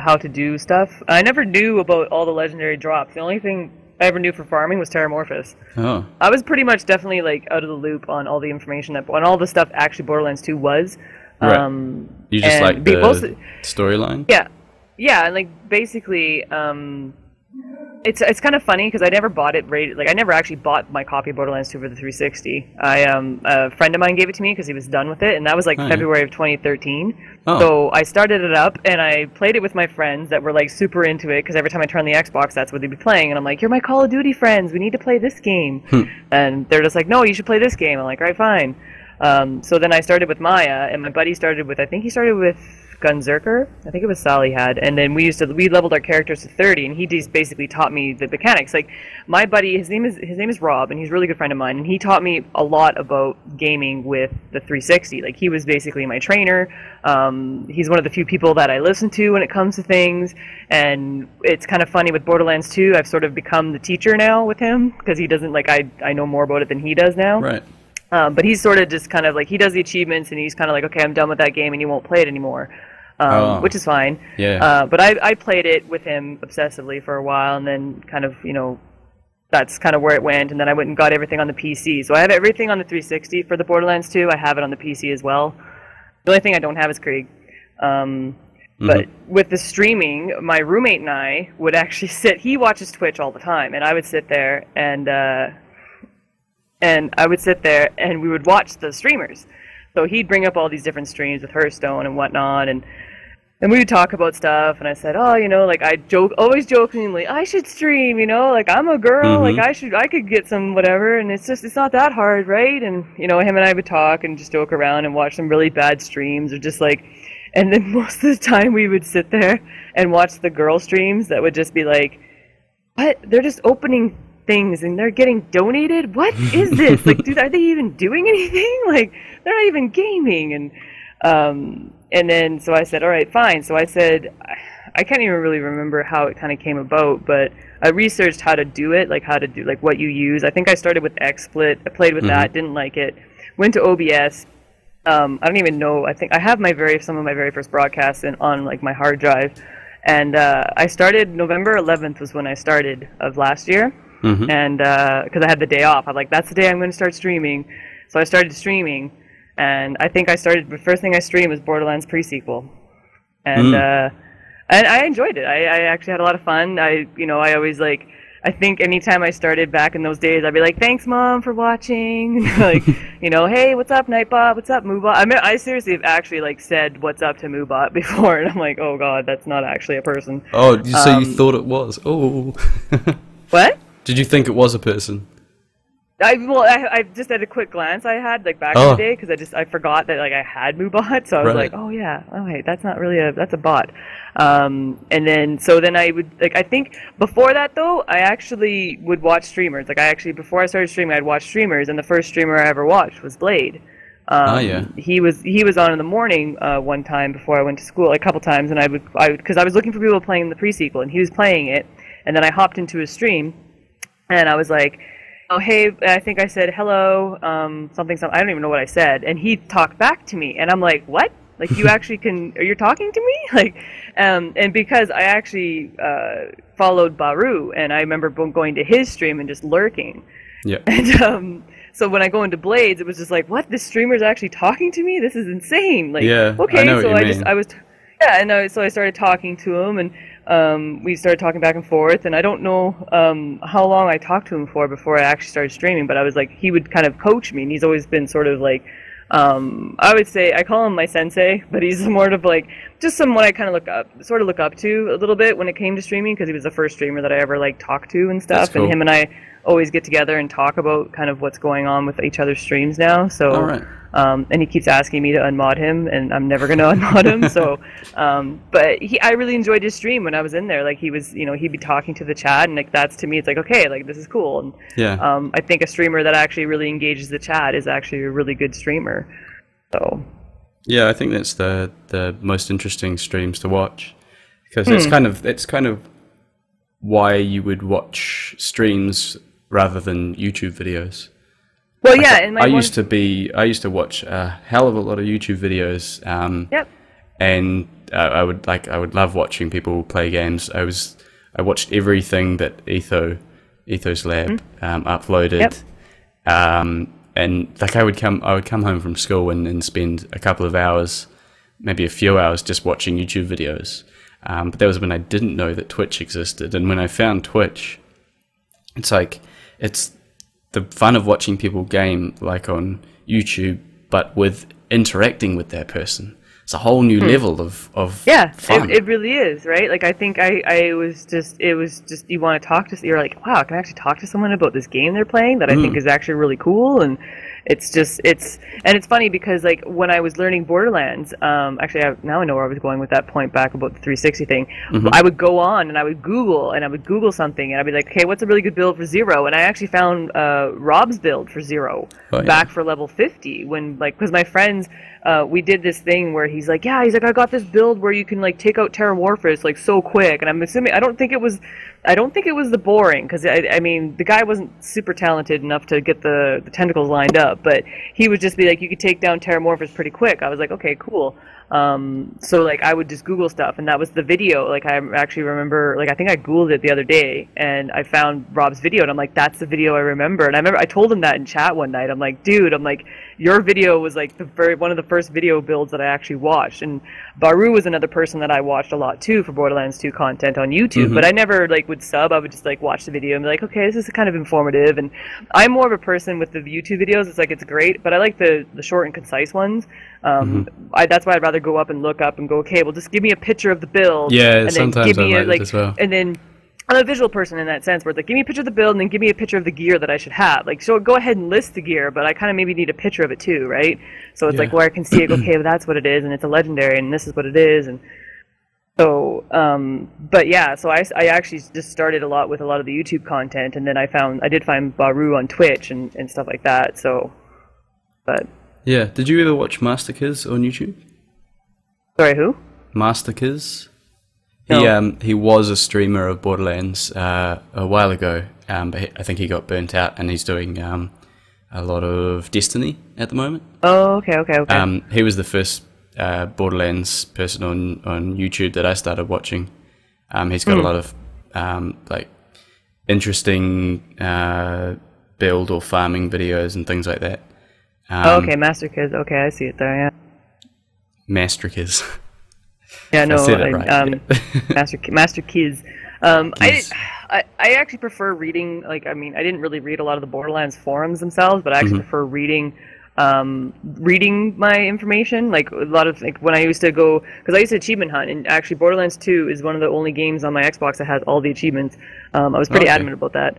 B: how to do stuff. I never knew about all the legendary drops. The only thing I ever knew for farming was Terramorphous.
A: Oh.
B: I was pretty much definitely like out of the loop on all the information on all the stuff actually Borderlands 2 was.
A: Right. You just like the storyline?
B: Yeah, and like basically, it's kind of funny because I never bought it rated. Like I never actually bought my copy of Borderlands 2 for the 360. A friend of mine gave it to me because he was done with it, and that was like February of 2013. Oh. So I started it up and I played it with my friends that were like super into it, because every time I turn on the Xbox, that's what they'd be playing, and I'm like, "You're my Call of Duty friends. We need to play this game." And they're just like, "No, you should play this game." I'm like, "Right, fine." So then I started with Maya, and my buddy started with, I think he started with Gunzerker. I think it was Sally had, and then we leveled our characters to 30, and he just basically taught me the mechanics. Like my buddy, his name is Rob, and he's a really good friend of mine, and he taught me a lot about gaming with the 360. Like he was basically my trainer. He's one of the few people that I listen to when it comes to things, and it's kind of funny with Borderlands 2. I've sort of become the teacher now with him, because he doesn't like I know more about it than he does now.
A: Right.
B: But he's sort of just kind of like, he does the achievements, and he's kind of like, okay, I'm done with that game, and he won't play it anymore. Which is fine.
A: Yeah.
B: But I played it with him obsessively for a while, and then kind of, that's kind of where it went, and then I went and got everything on the PC. So I have everything on the 360 for the Borderlands 2. I have it on the PC as well. The only thing I don't have is Krieg. But with the streaming, my roommate and I would actually he watches Twitch all the time, and I would sit there and we would watch the streamers. So he'd bring up all these different streams with Hearthstone and whatnot, and we would talk about stuff, and I said, like I always jokingly, I should stream, like I'm a girl, like I could get some whatever, and it's not that hard, right? And him and I would talk and just joke around and watch some really bad streams, or just like, and then most of the time we would sit there and watch the girl streams that would just be like, what? They're just opening things and they're getting donated? What is this? Like, dude, are they even doing anything? Like, they're not even gaming. And then so I said, all right, fine. So I said, I can't even really remember how it kind of came about, but I researched how to do it, like how to do, like what you use. I think I started with XSplit. I played with that, didn't like it. Went to OBS. I don't even know. I think I have some of my very first broadcasts on like my hard drive. And I started, November 11th was when I started of last year. And because I had the day off, I'm like, that's the day I'm going to start streaming. So I started streaming, and I think the first thing I streamed was Borderlands pre-sequel, and I enjoyed it. I actually had a lot of fun. I always like, I think anytime I started back in those days, I'd be like, thanks mom for watching, like, hey, what's up Nightbot, what's up Moobot. I seriously have actually like said what's up to Moobot before, and I'm like, oh god, that's not actually a person.
A: Oh, so you thought it was? Oh.
B: What?
A: Did you think it was a person?
B: I just at a quick glance I had like back in the day, because I forgot that like I had Moobot, so I was like, oh yeah, oh wait, that's not really that's a bot. And then I would like, I think before that though, I actually would watch streamers. Like before I started streaming, I'd watch streamers, and the first streamer I ever watched was Blade. He was on in the morning one time before I went to school, like a couple times, and because I was looking for people playing the pre-sequel, and he was playing it, and then I hopped into his stream. And I was like, oh, hey, I think I said hello, something, I don't even know what I said. And he talked back to me. And I'm like, what? Like, you actually can, you're talking to me? Like, and because I actually followed Baru, and I remember going to his stream and just lurking.
A: Yeah.
B: And so when I go into Blades, it was just like, what? This streamer's actually talking to me? This is insane. Like,
A: Yeah,
B: okay,
A: I know
B: so
A: what you mean.
B: so I started talking to him, and we started talking back and forth, and I don't know how long I talked to him for before I actually started streaming, but I was like, he would kind of coach me, and he's always been sort of like, I would say, I call him my sensei, but he's more of like, just someone I kind of look up to a little bit when it came to streaming, because he was the first streamer that I ever like talked to and stuff.
A: That's cool.
B: And him and I always get together and talk about kind of what's going on with each other's streams now. So,
A: All right.
B: and he keeps asking me to unmod him, and I'm never gonna unmod him. So, but I really enjoyed his stream when I was in there. Like, he was, he'd be talking to the chat, and like, that's, to me, it's like, okay, like, this is cool. And
A: Yeah.
B: I think a streamer that actually really engages the chat is actually a really good streamer. So.
A: Yeah, I think that's the most interesting streams to watch, because it's kind of why you would watch streams rather than YouTube videos.
B: Well,
A: like,
B: yeah, and
A: I used to watch a hell of a lot of YouTube videos.
B: Yep.
A: And I would love watching people play games. I watched everything that Ethos Lab uploaded.
B: Yep.
A: And like I would come home from school and spend a couple of hours, maybe a few hours, just watching YouTube videos. But that was when I didn't know that Twitch existed. And when I found Twitch, it's like, it's the fun of watching people game like on YouTube, but with interacting with that person. It's a whole new level of fun.
B: It really is, right? Like, I think it was just you want to talk to, you're like, wow, can I actually talk to someone about this game they're playing that I think is actually really cool. And it's funny because, like, when I was learning Borderlands, actually now I know where I was going with that point back about the 360 thing. I would go on and I would Google something, and I'd be like, okay, what's a really good build for Zero? And I actually found Rob's build for Zero back for level 50 when, like, because my friends, we did this thing where he's like, I got this build where you can, like, take out Terramorphous, like, so quick. And I'm assuming, I don't think it was the boring, because I mean, the guy wasn't super talented enough to get the tentacles lined up, but he would just be like, you could take down Terramorphous pretty quick. I was like, okay, cool. So, like, I would just Google stuff, and that was the video. Like, I actually remember, like, I think I Googled it the other day, and I found Rob's video, and I'm like, that's the video I remember. And I remember I told him that in chat one night. I'm like, dude, your video was like one of the first video builds that I actually watched. And Baru was another person that I watched a lot too for Borderlands 2 content on YouTube, but I never, like, would sub. I would just, like, watch the video and be like, okay, this is kind of informative. And I'm more of a person with the YouTube videos. It's like, it's great, but I like the short and concise ones. That's why I'd rather go up and look up and go, okay, well, just give me a picture of the build.
A: Yeah,
B: and then
A: sometimes
B: give me
A: I like it as well.
B: And then I'm a visual person in that sense, where it's like, give me a picture of the build and then give me a picture of the gear that I should have. Like, so go ahead and list the gear, but I kind of maybe need a picture of it too, right? So it's like, where I can see it, okay, well, that's what it is, and it's a legendary, and this is what it is. And so, but yeah, so I actually just started with a lot of the YouTube content, and then I did find Baru on Twitch and stuff like that. So, but
A: yeah, did you ever watch Masterkiz on YouTube?
B: Sorry, who?
A: Masterkiz.
B: No.
A: He was a streamer of Borderlands a while ago, but I think he got burnt out, and he's doing a lot of Destiny at the moment.
B: Oh, okay.
A: He was the first Borderlands person on YouTube that I started watching. He's got a lot of like interesting build or farming videos and things like that.
B: Okay, Masterkiz. Okay, I see it there. Yeah.
A: Masterkiz.
B: Yeah, no,
A: I said it right.
B: Masterkiz. I actually prefer reading. Like, I mean, I didn't really read a lot of the Borderlands forums themselves, but I actually prefer reading my information. Like, a lot of, like, when I used to go, because I used to achievement hunt, and actually Borderlands 2 is one of the only games on my Xbox that has all the achievements. I was pretty adamant about that.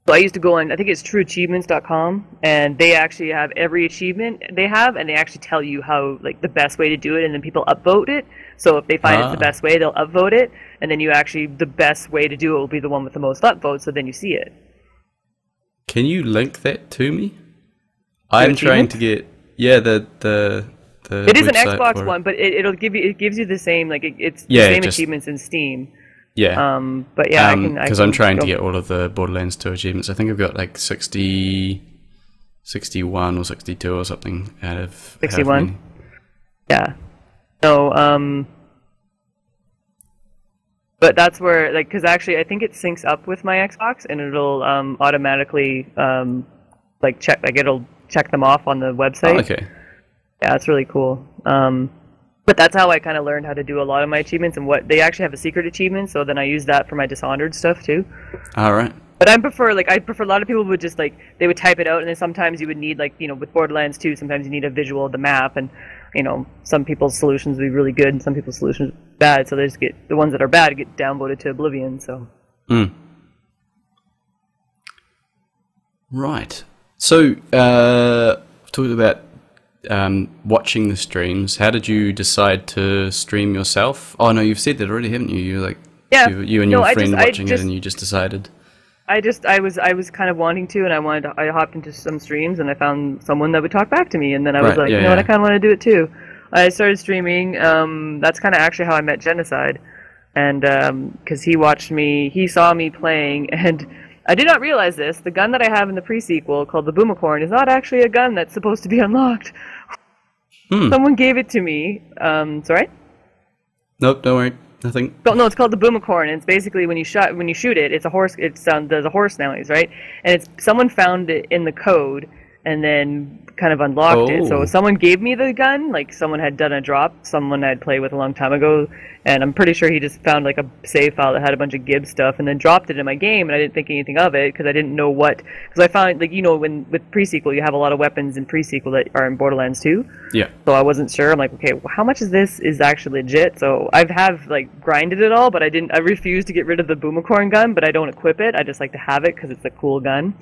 B: So I used to go on, I think it's trueachievements.com, and they actually have every achievement they have, and they actually tell you how, like, the best way to do it, and then people upvote it. So if they find it's the best way, they'll upvote it, and then the best way to do it will be the one with the most upvotes, so then you see it.
A: Can you link that to me? I'm trying to get the
B: It is an Xbox one, but it gives you the same, like, it's the same achievements in Steam.
A: Yeah.
B: But yeah,
A: because I'm trying to get all of the Borderlands 2 achievements. I think I've got like 60, 61 or 62 or something out of
B: 61. Yeah. So, but that's where, like, because actually I think it syncs up with my Xbox, and it'll automatically like it'll check them off on the website.
A: Oh, okay.
B: Yeah, it's really cool. But that's how I kind of learned how to do a lot of my achievements, and what they actually have a secret achievement, so then I use that for my Dishonored stuff too.
A: All right.
B: But I prefer a lot of people would just like, they would type it out, and then sometimes you would need, like, you know, with Borderlands 2, sometimes you need a visual of the map, and you know, some people's solutions would be really good and some people's solutions would be bad, so they just get, the ones that are bad get downvoted to oblivion. So
A: Right. So talking about watching the streams, how did you decide to stream yourself? Oh no, you've said that already, haven't you? You're like,
B: yeah,
A: you and your friend watching it, and you just decided. I
B: was kind of wanting to, and I hopped into some streams, and I found someone that would talk back to me, and then I was like, you know what, I kind of want to do it too. I started streaming. That's kind of actually how I met Genocide, and because he watched me, he saw me playing, and I did not realize this. The gun that I have in the pre-sequel, called the Boomicorn, is not actually a gun that's supposed to be unlocked. Someone gave it to me. Sorry?
A: Nope, don't worry. Nothing.
B: No, it's called the Boomicorn, and it's basically when you shoot it, it's a horse. There's a horse noise, right? And it's someone found it in the code and then kind of unlocked it. So someone gave me the gun, like someone had done a drop, someone I'd played with a long time ago, and I'm pretty sure he just found like a save file that had a bunch of Gibbs stuff and then dropped it in my game, and I didn't think anything of it because I didn't know what, because I found, like, you know, when with pre-sequel you have a lot of weapons in pre-sequel that are in Borderlands 2.
A: Yeah. So
B: I wasn't sure. I'm like, okay, well, how much of this is actually legit? So I have like grinded it all, but I refused to get rid of the Boomicorn gun, but I don't equip it. I just like to have it because it's a cool gun.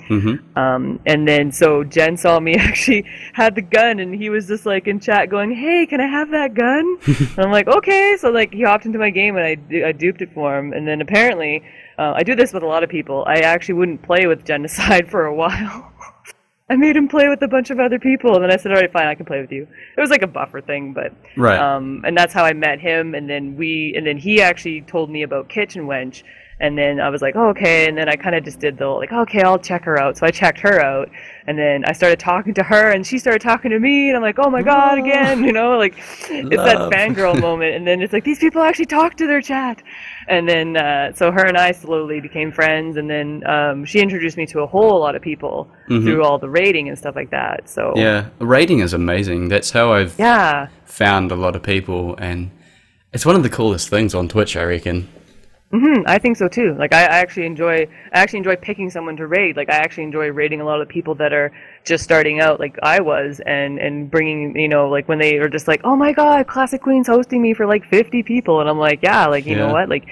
B: And then so Jen saw me actually had the gun, and he was just like in chat going, hey, can I have that gun? And I'm like, okay. So like he hopped into my game, and I duped it for him. And then apparently I do this with a lot of people. I actually wouldn't play with Genocide for a while. I made him play with a bunch of other people, and then I said, all right, fine, I can play with you. It was like a buffer thing, but
A: right.
B: And that's how I met him. And then he actually told me about Kitchen Wench, and then I was like, oh, okay. And then I kind of just did the like, okay, I'll check her out. So I checked her out, and then I started talking to her, and she started talking to me, and I'm like, oh my god, again, you know, like it's that fangirl moment. And then it's like, these people actually talk to their chat. And then so her and I slowly became friends, and then she introduced me to a whole lot of people through all the raiding and stuff like that. So
A: yeah, raiding is amazing. That's how I've found a lot of people, and it's one of the coolest things on Twitch, I reckon.
B: I think so too. Like I actually enjoy picking someone to raid. Like I actually enjoy raiding a lot of people that are just starting out, like I was, and bringing, you know, like when they are just like, oh my god, Classic Queen's hosting me for like 50 people, and I'm like, yeah, like you know what, like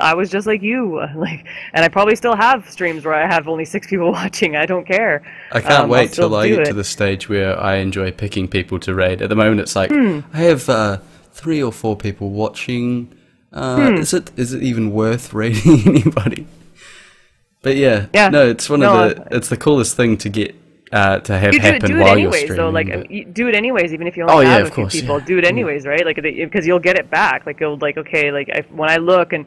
B: I was just like you, like, and I probably still have streams where I have only 6 people watching. I don't care.
A: I can't wait till I get to the stage where I enjoy picking people to raid. At the moment, it's like I have 3 or 4 people watching. Is it even worth raiding anybody? But yeah, no, it's it's the coolest thing to get to have happen while you're streaming. So like,
B: do it anyways, even if you only have a few people. Do it anyways, right? Like, because you'll get it back. Like, it'll, like, okay, like when I look and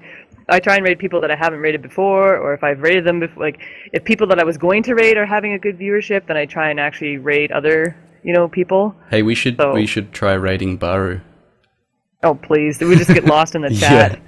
B: I try and raid people that I haven't raided before, or if I've raided them before, like if people that I was going to raid are having a good viewership, then I try and actually raid other, you know, people.
A: Hey, we should try raiding Baru.
B: Oh, please. We just get lost in the chat.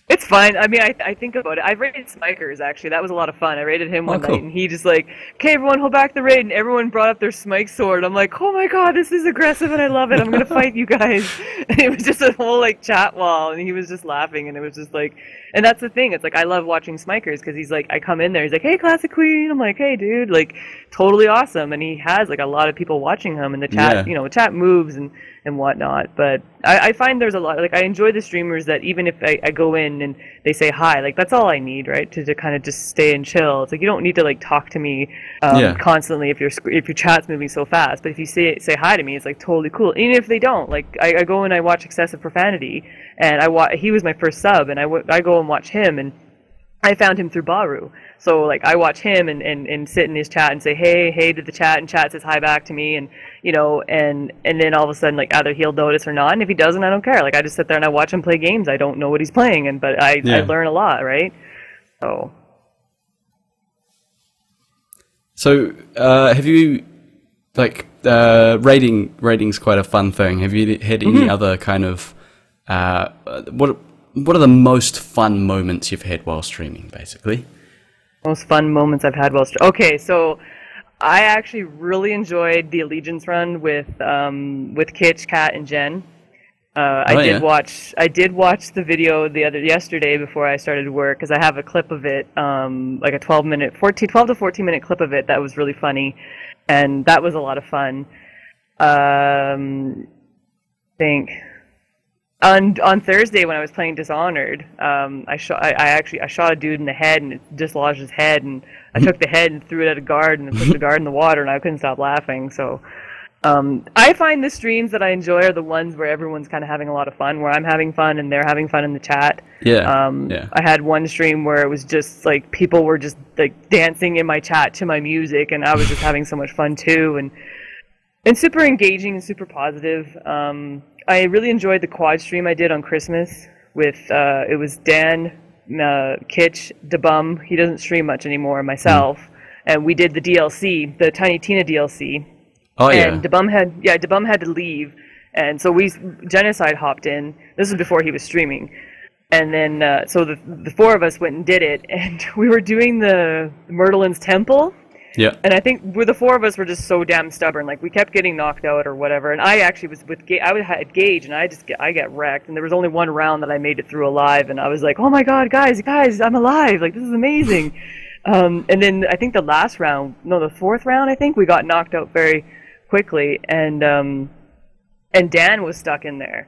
B: It's fine. I mean, I think about it. I raided Smikers, actually. That was a lot of fun. I raided him one night, and he just like, okay, everyone, hold back the raid, and everyone brought up their Smike sword. I'm like, oh my god, this is aggressive, and I love it. I'm going to fight you guys. And it was just a whole, like, chat wall, and he was just laughing, and it was just like, and that's the thing. It's like, I love watching Smikers, because he's like, I come in there, he's like, hey, Classic Queen. I'm like, hey, dude, like, totally awesome. And he has, like, a lot of people watching him, and the chat, you know, chat moves and whatnot. But I find there's a lot, like, I enjoy the streamers that even if I go in and they say hi, like, that's all I need, right, to kind of just stay and chill. It's like, you don't need to, like, talk to me constantly if your chat's moving so fast. But if you say hi to me, it's like totally cool. Even if they don't, like, I go and I watch Excessive Profanity, and he was my first sub, and I go and watch him, and I found him through Baru. So, like, I watch him and sit in his chat and say, hey to the chat, and chat says hi back to me, and, you know, and then all of a sudden, like, either he'll notice or not, and if he doesn't, I don't care. Like, I just sit there and I watch him play games. I don't know what he's playing, but I learn a lot, right? So,
A: have you like rating's quite a fun thing. Have you had any other kind of what are the most fun moments you've had while streaming, basically?
B: Most fun moments I've had while streaming. Okay, so I actually really enjoyed the Allegiance run with Kitch, Kat, and Jen. I did watch the video yesterday before I started work, because I have a clip of it, like a 12 to 14 minute clip of it that was really funny, and that was a lot of fun. I think on Thursday when I was playing Dishonored, I shot a dude in the head and it dislodged his head, and I took the head and threw it at a guard and then pushed the guard in the water, and I couldn't stop laughing. So I find the streams that I enjoy are the ones where everyone's kind of having a lot of fun, where I'm having fun and they're having fun in the chat. I had one stream where it was just like people were just like dancing in my chat to my music, and I was just having so much fun too, and super engaging and super positive. I really enjoyed the quad stream I did on Christmas with it was Dan, Kitch, DeBum. He doesn't stream much anymore. Myself, and we did the DLC, the Tiny Tina DLC. Oh yeah. And DeBum had to leave, and so Genocide hopped in. This was before he was streaming, and then so the four of us went and did it, and we were doing the Myrtleyn's Temple. Yeah. And I think the four of us were just so damn stubborn. Like, we kept getting knocked out or whatever. And I actually was with I had Gage, and I got wrecked. And there was only one round that I made it through alive. And I was like, oh my god, guys, I'm alive. Like, this is amazing. And then I think the fourth round, I think, we got knocked out very quickly. And Dan was stuck in there.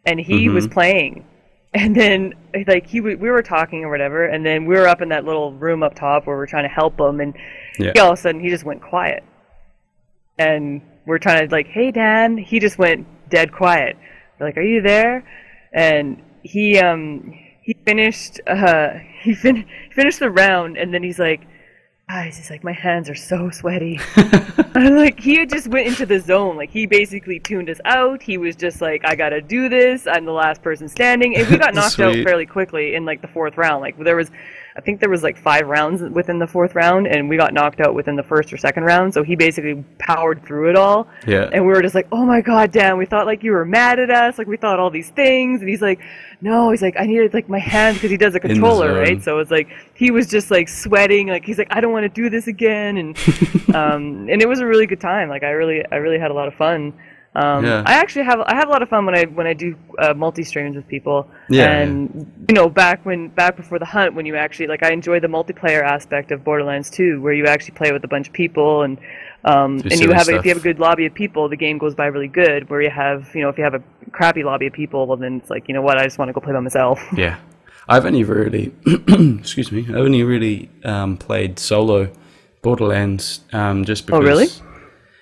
B: And he was playing. And then, like, we were talking or whatever, and then we were up in that little room up top where we're trying to help him, and all of a sudden he just went quiet. And we're trying to, like, hey, Dan. He just went dead quiet. We're like, are you there? And he finished the round, and then he's like, guys, he's like, my hands are so sweaty. And like, he had just went into the zone. Like, he basically tuned us out. He was just like, I gotta do this. I'm the last person standing. And we got knocked out fairly quickly in like the fourth round. Like, I think there was like 5 rounds within the fourth round, and we got knocked out within the first or second round. So he basically powered through it all. Yeah. And we were just like, oh my god, Dan, we thought like you were mad at us. Like, we thought all these things. And he's like, no, he's like, I needed like my hands, because he does a controller, right? So it's like, he was just like sweating. Like, he's like, I don't want to do this again. And and it was a really good time. Like, I really had a lot of fun. I actually have a lot of fun when I do multi streams with people. And you know, back before the hunt, when you actually, like, I enjoy the multiplayer aspect of Borderlands 2, where you actually play with a bunch of people, and if you have a good lobby of people, the game goes by really good. Where you have, you know, if you have a crappy lobby of people, well, then it's like, you know what, I just want to go play by myself. Yeah,
A: I've only really excuse me, I've only really played solo Borderlands just because.
B: Oh really?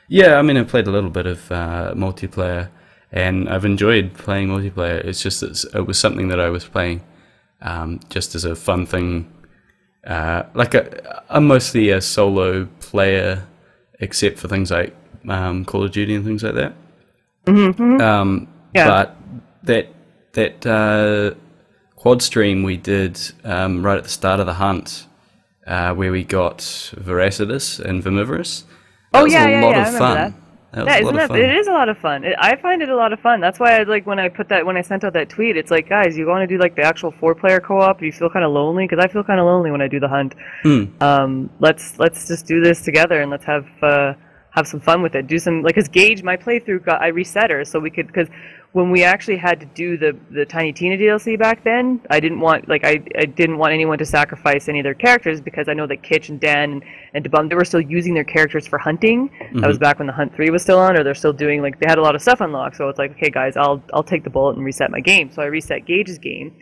A: Yeah, I mean, I played a little bit of multiplayer, and I've enjoyed playing multiplayer. It's just that it was something that I was playing just as a fun thing. I'm mostly a solo player, except for things like Call of Duty and things like that. But that quad stream we did right at the start of the hunt, where we got Veracitus and Vivivorous. That was a lot of fun.
B: It is a lot of fun. I find it a lot of fun. That's why I like when I sent out that tweet. It's like, guys, you want to do like the actual 4-player co-op? Do you feel kind of lonely? Because I feel kind of lonely when I do the hunt. Let's just do this together, and let's have some fun with it. Do some, like, because Gage, my playthrough, I reset her so we could, because when we actually had to do the Tiny Tina DLC back then, I didn't want anyone to sacrifice any of their characters, because I know that Kitch and Dan and DeBum, they were still using their characters for hunting. That was back when the Hunt 3 was still on, or they're still doing, like, they had a lot of stuff unlocked. So it's like, okay guys, I'll take the bullet and reset my game. So I reset Gage's game,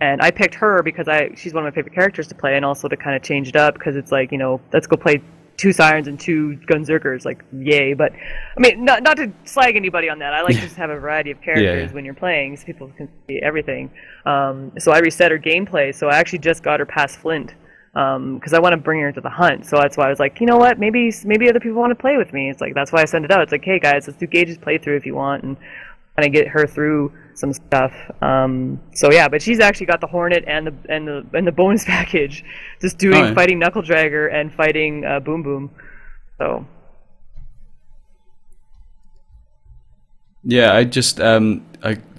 B: and I picked her because she's one of my favorite characters to play, and also to kind of change it up, because it's like, you know, let's go play 2 Sirens and 2 Gunzerkers, like, yay. But I mean, not to slag anybody on that. I like to just have a variety of characters when you're playing, so people can see everything. So I reset her gameplay, so I actually just got her past Flint, because I want to bring her into the hunt. So that's why I was like, you know what, maybe other people want to play with me. It's like, that's why I sent it out. It's like, hey guys, let's do Gage's playthrough if you want, and kind of get her through some stuff. So yeah, but she's actually got the Hornet and the bonus package, just doing fighting Knuckle Dragger and fighting Boom Boom. So
A: Yeah, I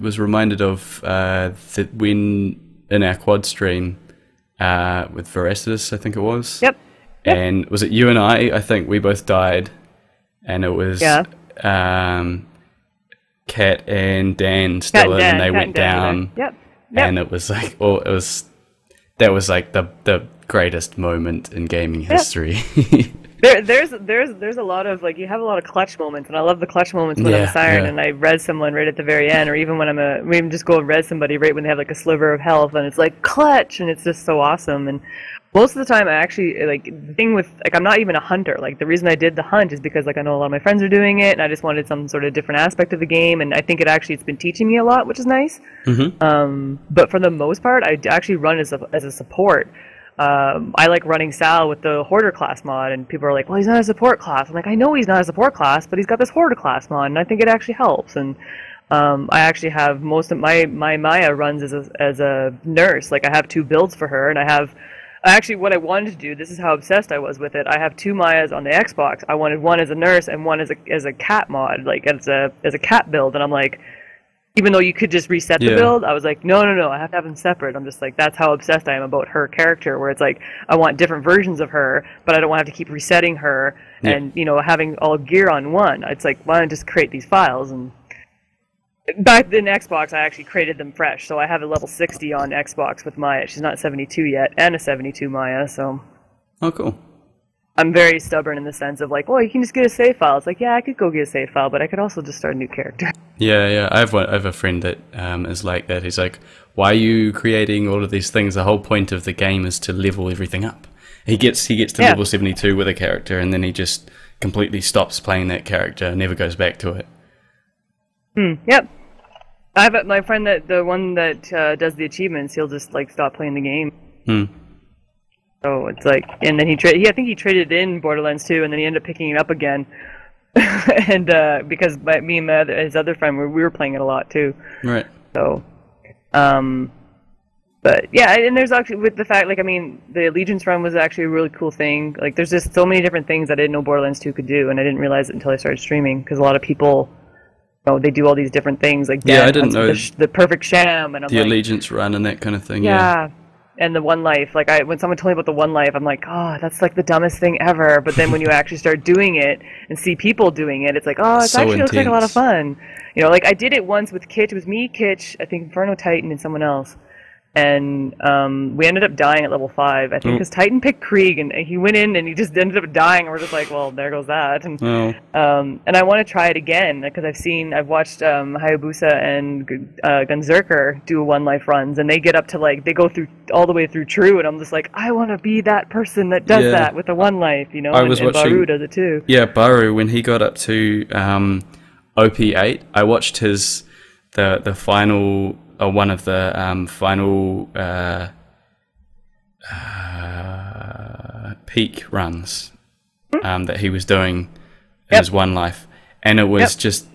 A: was reminded of that when in our quad stream with Veracity, I think it was.
B: Yep.
A: And was it you and I think we both died, and it was Kat and Dan still in, and they went down.
B: Yep.
A: And it was like, that was like the greatest moment in gaming history.
B: There's a lot of, like, you have a lot of clutch moments, and I love the clutch moments when I'm a siren and I res someone right at the very end, or even when we even just go and res somebody right when they have like a sliver of health, and it's like clutch, and it's just so awesome. And most of the time, I actually, like, the thing with, like, I'm not even a hunter. Like, the reason I did the hunt is because, like, I know a lot of my friends are doing it, and I just wanted some sort of different aspect of the game, and I think it's been teaching me a lot, which is nice. But for the most part, I actually run as a support. I like running Sal with the Hoarder class mod, and people are like, well, he's not a support class. I'm like, I know he's not a support class, but he's got this Hoarder class mod, and I think it actually helps. And I actually have most of my Maya runs as a nurse. Like, I have 2 builds for her, and actually, what I wanted to do, this is how obsessed I was with it. I have 2 Mayas on the Xbox. I wanted one as a nurse and one as a cat mod, like as a cat build. And I'm like, even though you could just reset the build, I was like, no, I have to have them separate. I'm just like, that's how obsessed I am about her character, where it's like, I want different versions of her, but I don't want to have to keep resetting her and, having all gear on one. It's like, why don't I just create these files? And back in Xbox, I actually created them fresh, so I have a level 60 on Xbox with Maya. She's not 72 yet, and a 72 Maya, so...
A: Oh, cool.
B: I'm very stubborn in the sense of like, well, you can just get a save file. It's like, yeah, I could go get a save file, but I could also just start a new character.
A: Yeah. I have a friend that is like that. He's like, why are you creating all of these things? The whole point of the game is to level everything up. He gets to level 72 with a character, and then he just completely stops playing that character and never goes back to it.
B: Yep. I have my friend the one that does the achievements. He'll just like stop playing the game. So it's like, and then I think he traded in Borderlands 2, and then he ended up picking it up again. And because me and his other friend we were playing it a lot too.
A: Right.
B: So, but yeah, and there's actually, with the fact, like, I mean, the Allegiance run was actually a really cool thing. Like, there's just so many different things I didn't know Borderlands 2 could do, and I didn't realize it until I started streaming, because a lot of people, they do all these different things, like
A: I didn't know
B: the perfect sham, and I'm
A: the
B: like,
A: Allegiance run and that kind of thing.
B: And the One Life, like, when someone told me about the One Life, I'm like, oh, that's like the dumbest thing ever. But then when you actually start doing it and see people doing it, it's like, oh, it actually looks like a lot of fun. Like, I did it once with Kitch. It was me, Kitch, I think Inferno Titan, and someone else. And we ended up dying at level 5, I think, because Titan picked Krieg, and he went in and he just ended up dying, and we're just like, well, there goes that. And I want to try it again, because I've watched Hayabusa and Gunzerker do One Life runs, and they get up to, like, they go through all the way through True, and I'm just like, I want to be that person that does that with the One Life,
A: I was watching,
B: Baru does it too.
A: Yeah, Baru, when he got up to OP8, I watched the final... one of the final peak runs that he was doing in his One Life, and it was just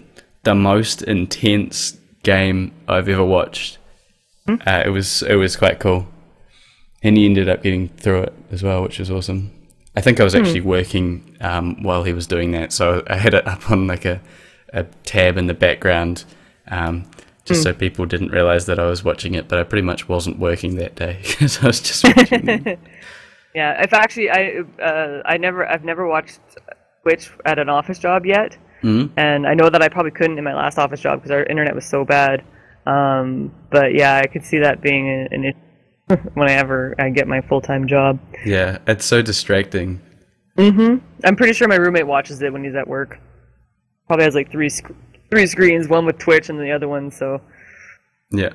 A: the most intense game I've ever watched. It was quite cool, and he ended up getting through it as well, which was awesome. I think I was actually working while he was doing that, so I had it up on like a tab in the background. Just so people didn't realize that I was watching it, but I pretty much wasn't working that day because I was just watching it.
B: Yeah, if actually I've never watched Twitch at an office job yet, and I know that I probably couldn't in my last office job because our internet was so bad. But yeah, I could see that being an issue whenever I get my full-time job.
A: Yeah, it's so distracting.
B: I'm pretty sure my roommate watches it when he's at work. Probably has like three screens, one with Twitch and the other one, so...
A: Yeah.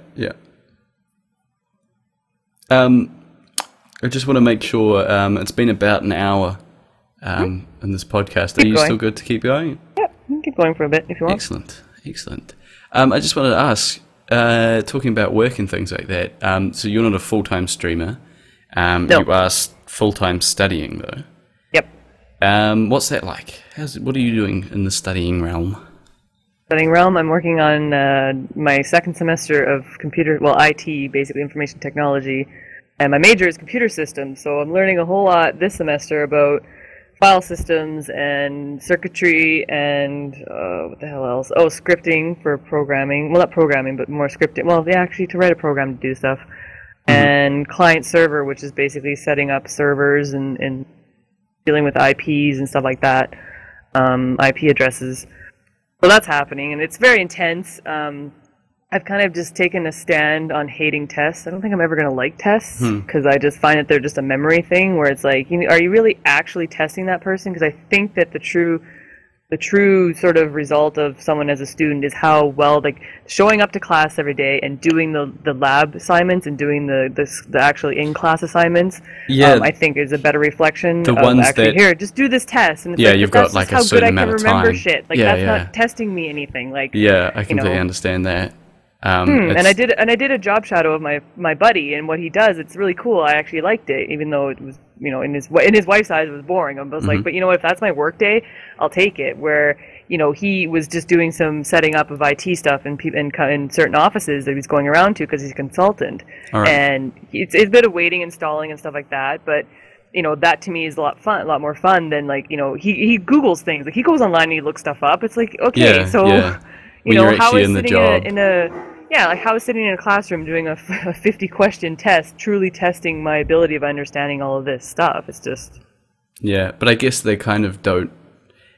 A: I just want to make sure, it's been about an hour in this podcast. Are you still good to keep going?
B: Yeah, you can keep going for a bit if you want.
A: Excellent. I just wanted to ask, talking about work and things like that, so you're not a full-time streamer.
B: No.
A: You are full-time studying, though.
B: Yep.
A: What's that like? What are you doing in the studying realm?
B: I'm working on my second semester of IT, basically information technology, and my major is computer systems, so I'm learning a whole lot this semester about file systems and circuitry and what the hell else? Oh, scripting for programming. Well, not programming, but more scripting. Well, yeah, actually, to write a program to do stuff. And client server, which is basically setting up servers and dealing with IPs and stuff like that, IP addresses. So that's happening, and it's very intense. I've kind of just taken a stand on hating tests. I don't think I'm ever going to like tests because I just find that they're just a memory thing where it's like, are you really actually testing that person? Because I think that the true sort of result of someone as a student is how well, like, showing up to class every day and doing the lab assignments and doing the actually in-class assignments, I think is a better reflection
A: the
B: of
A: ones
B: actually,
A: that,
B: here, just do this test. And it's
A: yeah,
B: like,
A: you've
B: that's
A: got like
B: how
A: a certain
B: good I
A: amount
B: can
A: of
B: remember
A: time.
B: shit. Like, that's not testing me anything. Like,
A: yeah, I completely understand that.
B: and I did a job shadow of my buddy, and what he does, it's really cool. I actually liked it, even though it was, in his wife's eyes it was boring. I was like, but you know what, if that's my work day, I'll take it. Where he was just doing some setting up of IT stuff in certain offices that he's going around to because he's a consultant, and it's a bit of waiting, installing, and stuff like that. But that to me is a lot more fun than like he Googles things. Like, he goes online and he looks stuff up. It's like, okay, how is sitting in a classroom doing a 50-question test truly testing my ability of understanding all of this stuff? It's just...
A: Yeah, but I guess they kind of don't...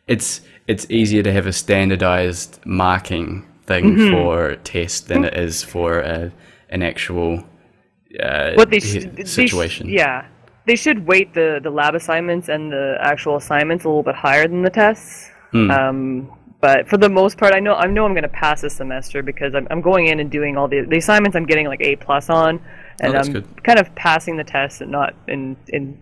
A: It's easier to have a standardized marking thing for a test than it is for an actual situation.
B: They should weight the lab assignments and the actual assignments a little bit higher than the tests. But for the most part, I know I'm going to pass this semester because I'm going in and doing all the assignments. I'm getting like A+ on, and I'm
A: good.
B: Kind of passing the test and not in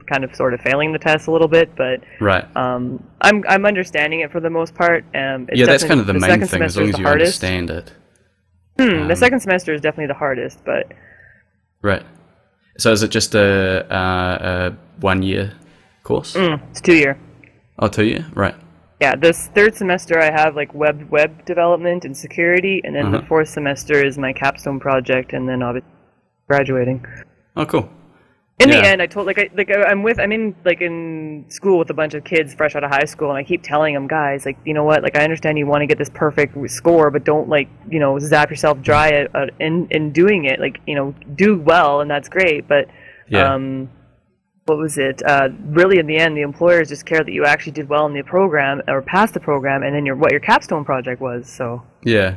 B: kind of sort of failing the test a little bit. But I'm understanding it for the most part.
A: That's kind of the main thing, as long as you understand it.
B: The second semester is definitely the hardest, but
A: right. So is it just a 1-year course?
B: It's 2-year.
A: Oh, 2-year, right.
B: Yeah, this third semester I have like web development and security, and then the fourth semester is my capstone project, and then obviously graduating.
A: Oh, cool.
B: In the end, I told I'm in school with a bunch of kids fresh out of high school, and I keep telling them, guys, like, you know what, like, I understand you want to get this perfect score, but don't zap yourself dry in doing it. Like, do well, and that's great, but what was it? Really, in the end, the employers just care that you actually did well in the program or passed the program, and then what your capstone project was. So
A: yeah,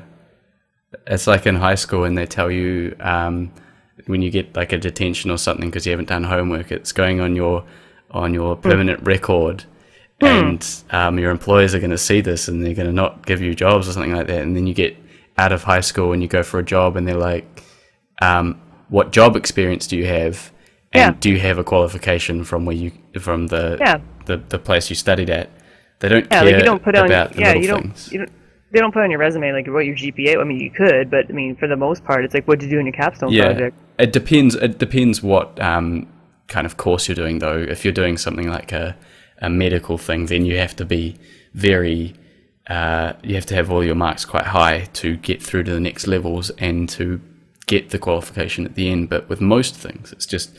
A: it's like in high school, and they tell you when you get like a detention or something because you haven't done homework, it's going on your permanent record, and your employers are going to see this, and they're going to not give you jobs or something like that. And then you get out of high school and you go for a job, and they're like, "What job experience do you have?" And do you have a qualification from the place you studied at? They don't care
B: like you don't put
A: about
B: on,
A: the little things.
B: They don't put on your resume like what your GPA. I mean, you could, but I mean, for the most part, it's like, what did you do in your capstone project?
A: It depends. It depends what kind of course you're doing, though. If you're doing something like a medical thing, then you have to be very. You have to have all your marks quite high to get through to the next levels and to get the qualification at the end. But with most things, it's just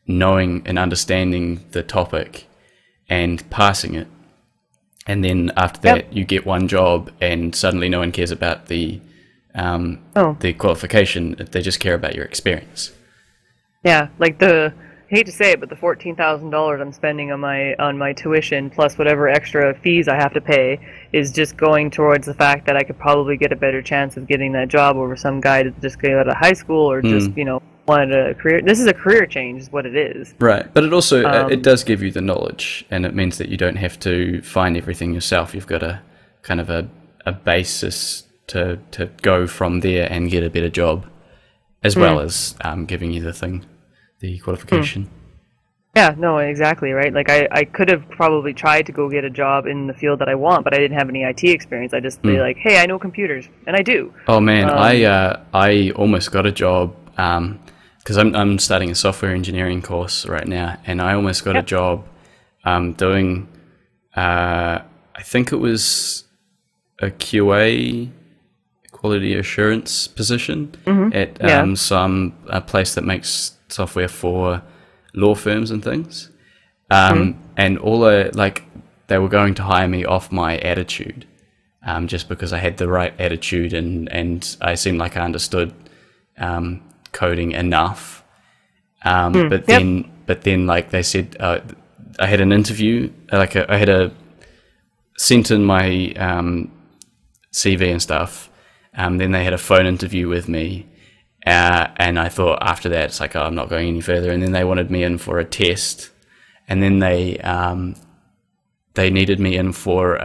A: knowing and understanding the topic and passing it, and then after that you get one job and suddenly no one cares about the qualification. They just care about your experience.
B: Like I hate to say it, but the $14,000 I'm spending on my tuition plus whatever extra fees I have to pay is just going towards the fact that I could probably get a better chance of getting that job over some guy that just got out of high school or just wanted a career. This is a career change, is what it is.
A: Right, but it also it does give you the knowledge, and it means that you don't have to find everything yourself. You've got a kind of a basis to go from there and get a better job, as well as giving you the qualification.
B: Yeah, no, exactly, right? Like, I could have probably tried to go get a job in the field that I want, but I didn't have any IT experience. I just be like, hey, I know computers, and I do. Oh man,
A: I almost got a job because I'm starting a software engineering course right now, and I almost got a job doing I think it was a QA, quality assurance position at some place that makes software for law firms and things. And they were going to hire me off my attitude, just because I had the right attitude and I seemed like I understood coding enough. But then like they said, I had an interview, I had sent in my CV and stuff. Then they had a phone interview with me, and I thought after that it's like, oh, I'm not going any further. And then they wanted me in for a test, and then they needed me in for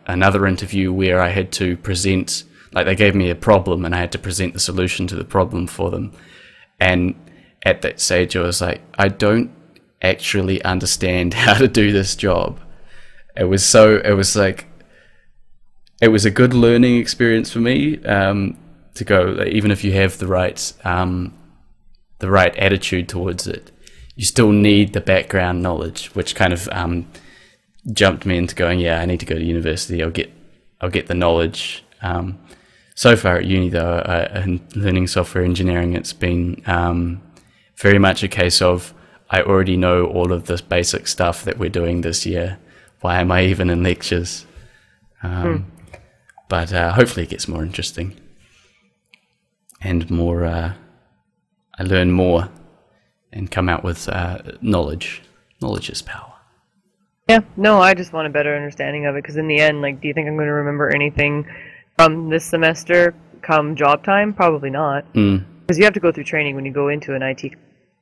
A: another interview where I had to present, like they gave me a problem and I had to present the solution to the problem for them. And at that stage I was like, I don't actually understand how to do this job. It was a good learning experience for me, to go, even if you have the right attitude towards it, you still need the background knowledge, which kind of jumped me into going, yeah, I need to go to university. I'll get the knowledge. So far at uni though, and learning software engineering, it's been very much a case of I already know all of this basic stuff that we're doing this year. Why am I even in lectures? But hopefully it gets more interesting and more. I learn more and come out with knowledge. Knowledge is power.
B: Yeah, no, I just want a better understanding of it, because in the end, like, do you think I'm going to remember anything from this semester come job time? Probably not. Because you have to go through training when you go into an IT.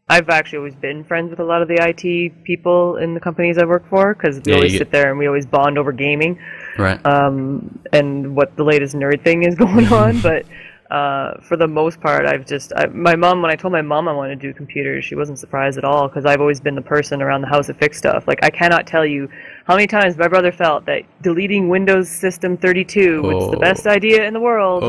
B: I've actually always been friends with a lot of the IT people in the companies I work for, because we always sit there and we always bond over gaming.
A: Right.
B: And what the latest nerd thing is going on, but for the most part, my mom, when I told my mom I wanted to do computers, she wasn't surprised at all, because I've always been the person around the house that fixed stuff. Like, I cannot tell you how many times my brother felt that deleting Windows System 32 was the best idea in the world.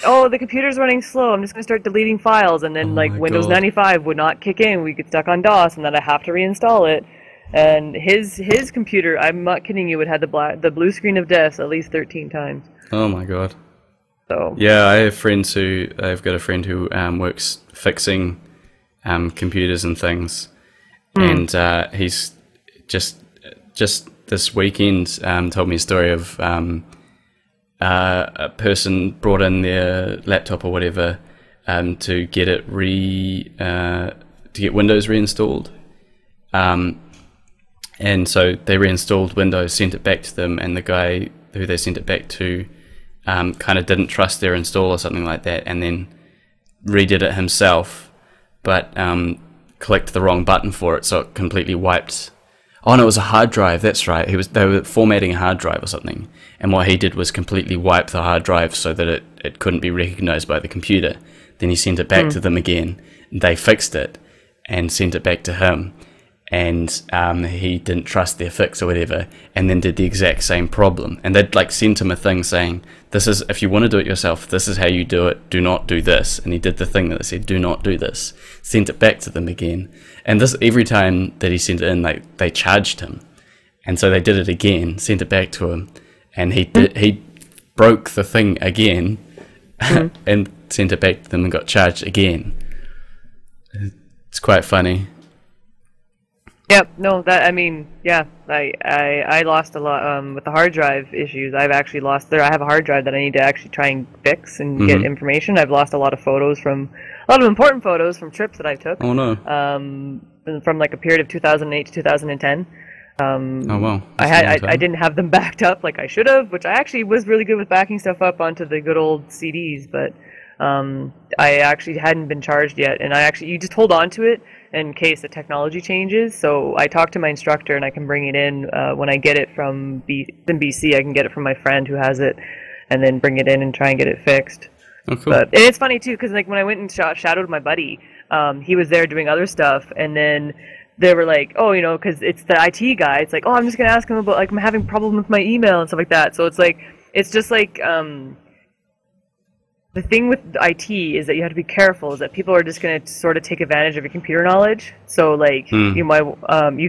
B: Oh, the computer's running slow, I'm just going to start deleting files, and then Windows 95 would not kick in, we get stuck on DOS, and then I have to reinstall it. And his computer, I'm not kidding you, it had the blue screen of death at least 13 times.
A: Oh my god.
B: So
A: yeah, I've got a friend who works fixing computers and things, and he's just this weekend told me a story of a person brought in their laptop or whatever to get it to get Windows reinstalled, and so they reinstalled Windows, sent it back to them, and the guy who they sent it back to kind of didn't trust their install or something like that, and then redid it himself, but clicked the wrong button for it, so it completely wiped. Oh no, it was a hard drive. That's right. They were formatting a hard drive or something, and what he did was completely wipe the hard drive so that it couldn't be recognized by the computer. Then he sent it back to them again. They fixed it and sent it back to him, and he didn't trust their fix or whatever, and then did the exact same problem. And they'd sent him a thing saying, "This is, if you want to do it yourself, this is how you do it. Do not do this." And he did the thing that they said, "Do not do this." Sent it back to them again, and this every time that he sent it in, they charged him, and so they did it again, sent it back to him, and he broke the thing again, and sent it back to them and got charged again. It's quite funny.
B: Yep, no, I lost a lot with the hard drive issues. I've actually lost I have a hard drive that I need to actually try and fix and get information. I've lost a lot of important photos from trips that I took.
A: Oh no.
B: From a period of 2008 to 2010.
A: Oh wow.
B: I didn't have them backed up like I should have, which I actually was really good with backing stuff up onto the good old CDs, but I actually hadn't been charged yet, and you just hold on to it in case the technology changes. So I talked to my instructor, and I can bring it in when I get it from BC. I can get it from my friend who has it, and then bring it in and try and get it fixed.
A: Oh, cool.
B: And it's funny too, because when I went and shadowed my buddy, he was there doing other stuff, and then they were like, oh, because it's the IT guy. It's like, oh, I'm just gonna ask him about I'm having a problem with my email and stuff like that. So it's just the thing with IT is that you have to be careful, is that people are just going to sort of take advantage of your computer knowledge. So you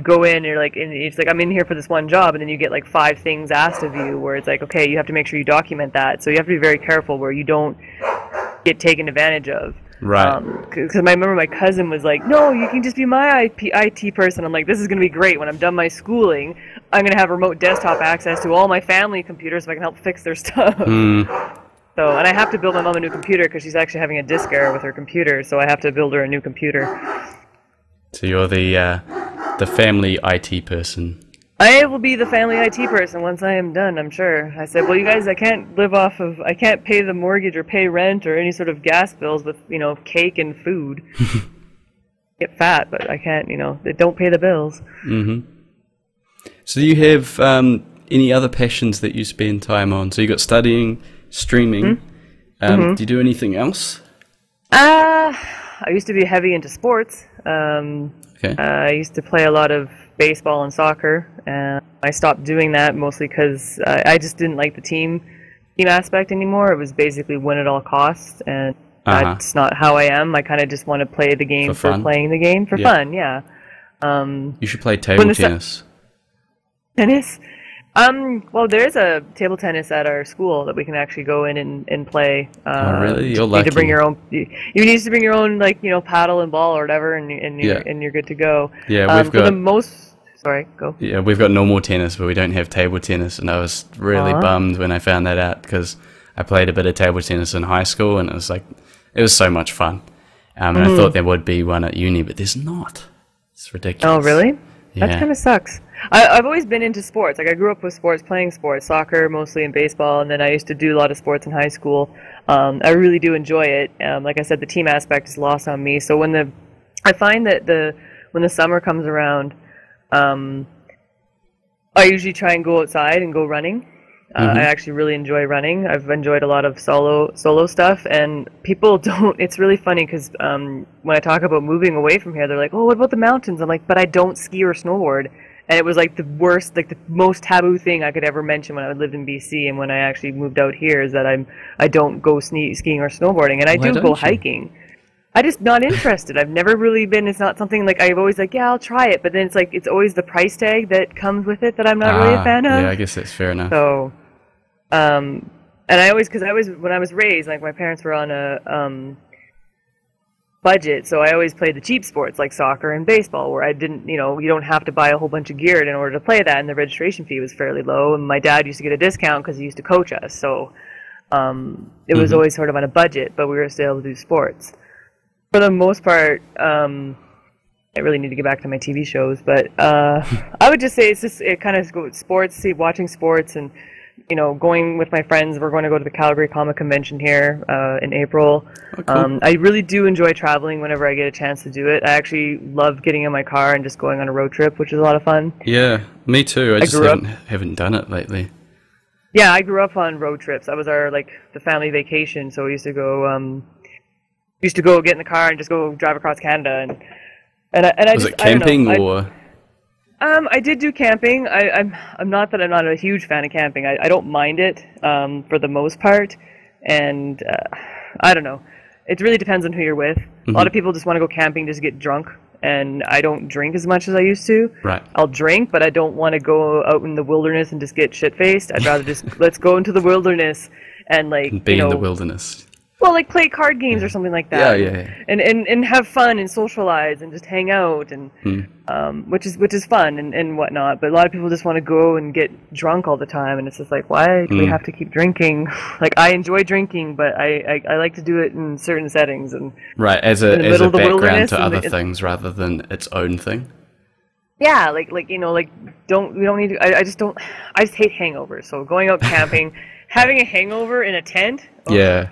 B: go in and you're and it's I'm in here for this one job, and then you get 5 things asked of you where it's okay, you have to make sure you document that. So you have to be very careful where you don't get taken advantage of.
A: Right.
B: Because I remember my cousin was like, "No, you can just be my IT person." I'm like, "This is going to be great. When I'm done my schooling, I'm going to have remote desktop access to all my family computers so I can help fix their stuff." So, and I have to build my mom a new computer because she's actually having a disk error with her computer, so I have to build her a new computer.
A: So you're the family IT person.
B: I will be the family IT person once I am done, I'm sure. I said, well, you guys, I can't pay the mortgage or pay rent or any sort of gas bills with, cake and food. Get fat, but I can't, they don't pay the bills.
A: So do you have any other passions that you spend time on? So you got studying, streaming. Do you do anything else?
B: I used to be heavy into sports. I used to play a lot of baseball and soccer, and I stopped doing that mostly because I just didn't like the team aspect anymore. It was basically win at all costs, and that's not how I am. I kind of just want to play the game for playing the game for fun. Yeah.
A: You should play table tennis.
B: Tennis? Well, there's a table tennis at our school that we can actually go in and play.
A: Oh, really? You're
B: You
A: lucky.
B: need to bring your own. You need to bring your own, paddle and ball or whatever, and you're good to go.
A: Yeah, we've got
B: for the most. Sorry, go.
A: Yeah, we've got normal tennis, but we don't have table tennis, and I was really bummed when I found that out because I played a bit of table tennis in high school, and it was so much fun. And I thought there would be one at uni, but there's not. It's ridiculous.
B: Oh, really?
A: Yeah.
B: That kind of sucks. I've always been into sports. Like, I grew up with sports, playing sports, soccer mostly, and baseball, and then I used to do a lot of sports in high school. I really do enjoy it. Like I said, the team aspect is lost on me. So I find that when the summer comes around, I usually try and go outside and go running. I actually really enjoy running. I've enjoyed a lot of solo stuff, and people don't. It's really funny because when I talk about moving away from here, they're like, "Oh, what about the mountains?" I'm like, "But I don't ski or snowboard." And it was like the worst, like the most taboo thing I could ever mention when I lived in BC, and when I actually moved out here, is that I don't go skiing or snowboarding, and I do go hiking. I'm just not interested. I've never really been. It's not something like I've always like, yeah, I'll try it, but then it's always the price tag that comes with it that I'm not really a fan of.
A: Yeah, I guess that's fair enough.
B: So, and because when I was raised, like my parents were on a budget, so I always played the cheap sports like soccer and baseball, where I didn't, you don't have to buy a whole bunch of gear in order to play that, and the registration fee was fairly low, and my dad used to get a discount because he used to coach us, so it was always sort of on a budget, but we were still able to do sports. For the most part, I really need to get back to my TV shows, but I would just say it kind of sports, watching sports, and going with my friends. We're going to go to the Calgary Comic Convention here in April. Oh, cool. I really do enjoy traveling whenever I get a chance to do it. I actually love getting in my car and just going on a road trip, which is a lot of fun.
A: Yeah, me too. I just haven't done it lately.
B: Yeah, I grew up on road trips. That was the family vacation, so we used to go. Get in the car and just go drive across Canada, and I
A: was it camping or?
B: I did do camping. I'm not a huge fan of camping. I don't mind it for the most part, and I don't know. It really depends on who you're with. A lot of people just want to go camping just to get drunk, and I don't drink as much as I used to.
A: Right.
B: I'll drink, but I don't want to go out in the wilderness and just get shit faced. I'd rather just let's go into the wilderness and
A: be in the wilderness.
B: Well, like play card games or something like that.
A: Yeah.
B: And have fun and socialize and just hang out and which is fun and whatnot. But a lot of people just want to go and get drunk all the time, and it's just like, why do we have to keep drinking? Like, I enjoy drinking, but I like to do it in certain settings and
A: as a background to other things rather than its own thing.
B: Yeah, we don't need to. I just hate hangovers. So going out camping, having a hangover in a tent.
A: Yeah.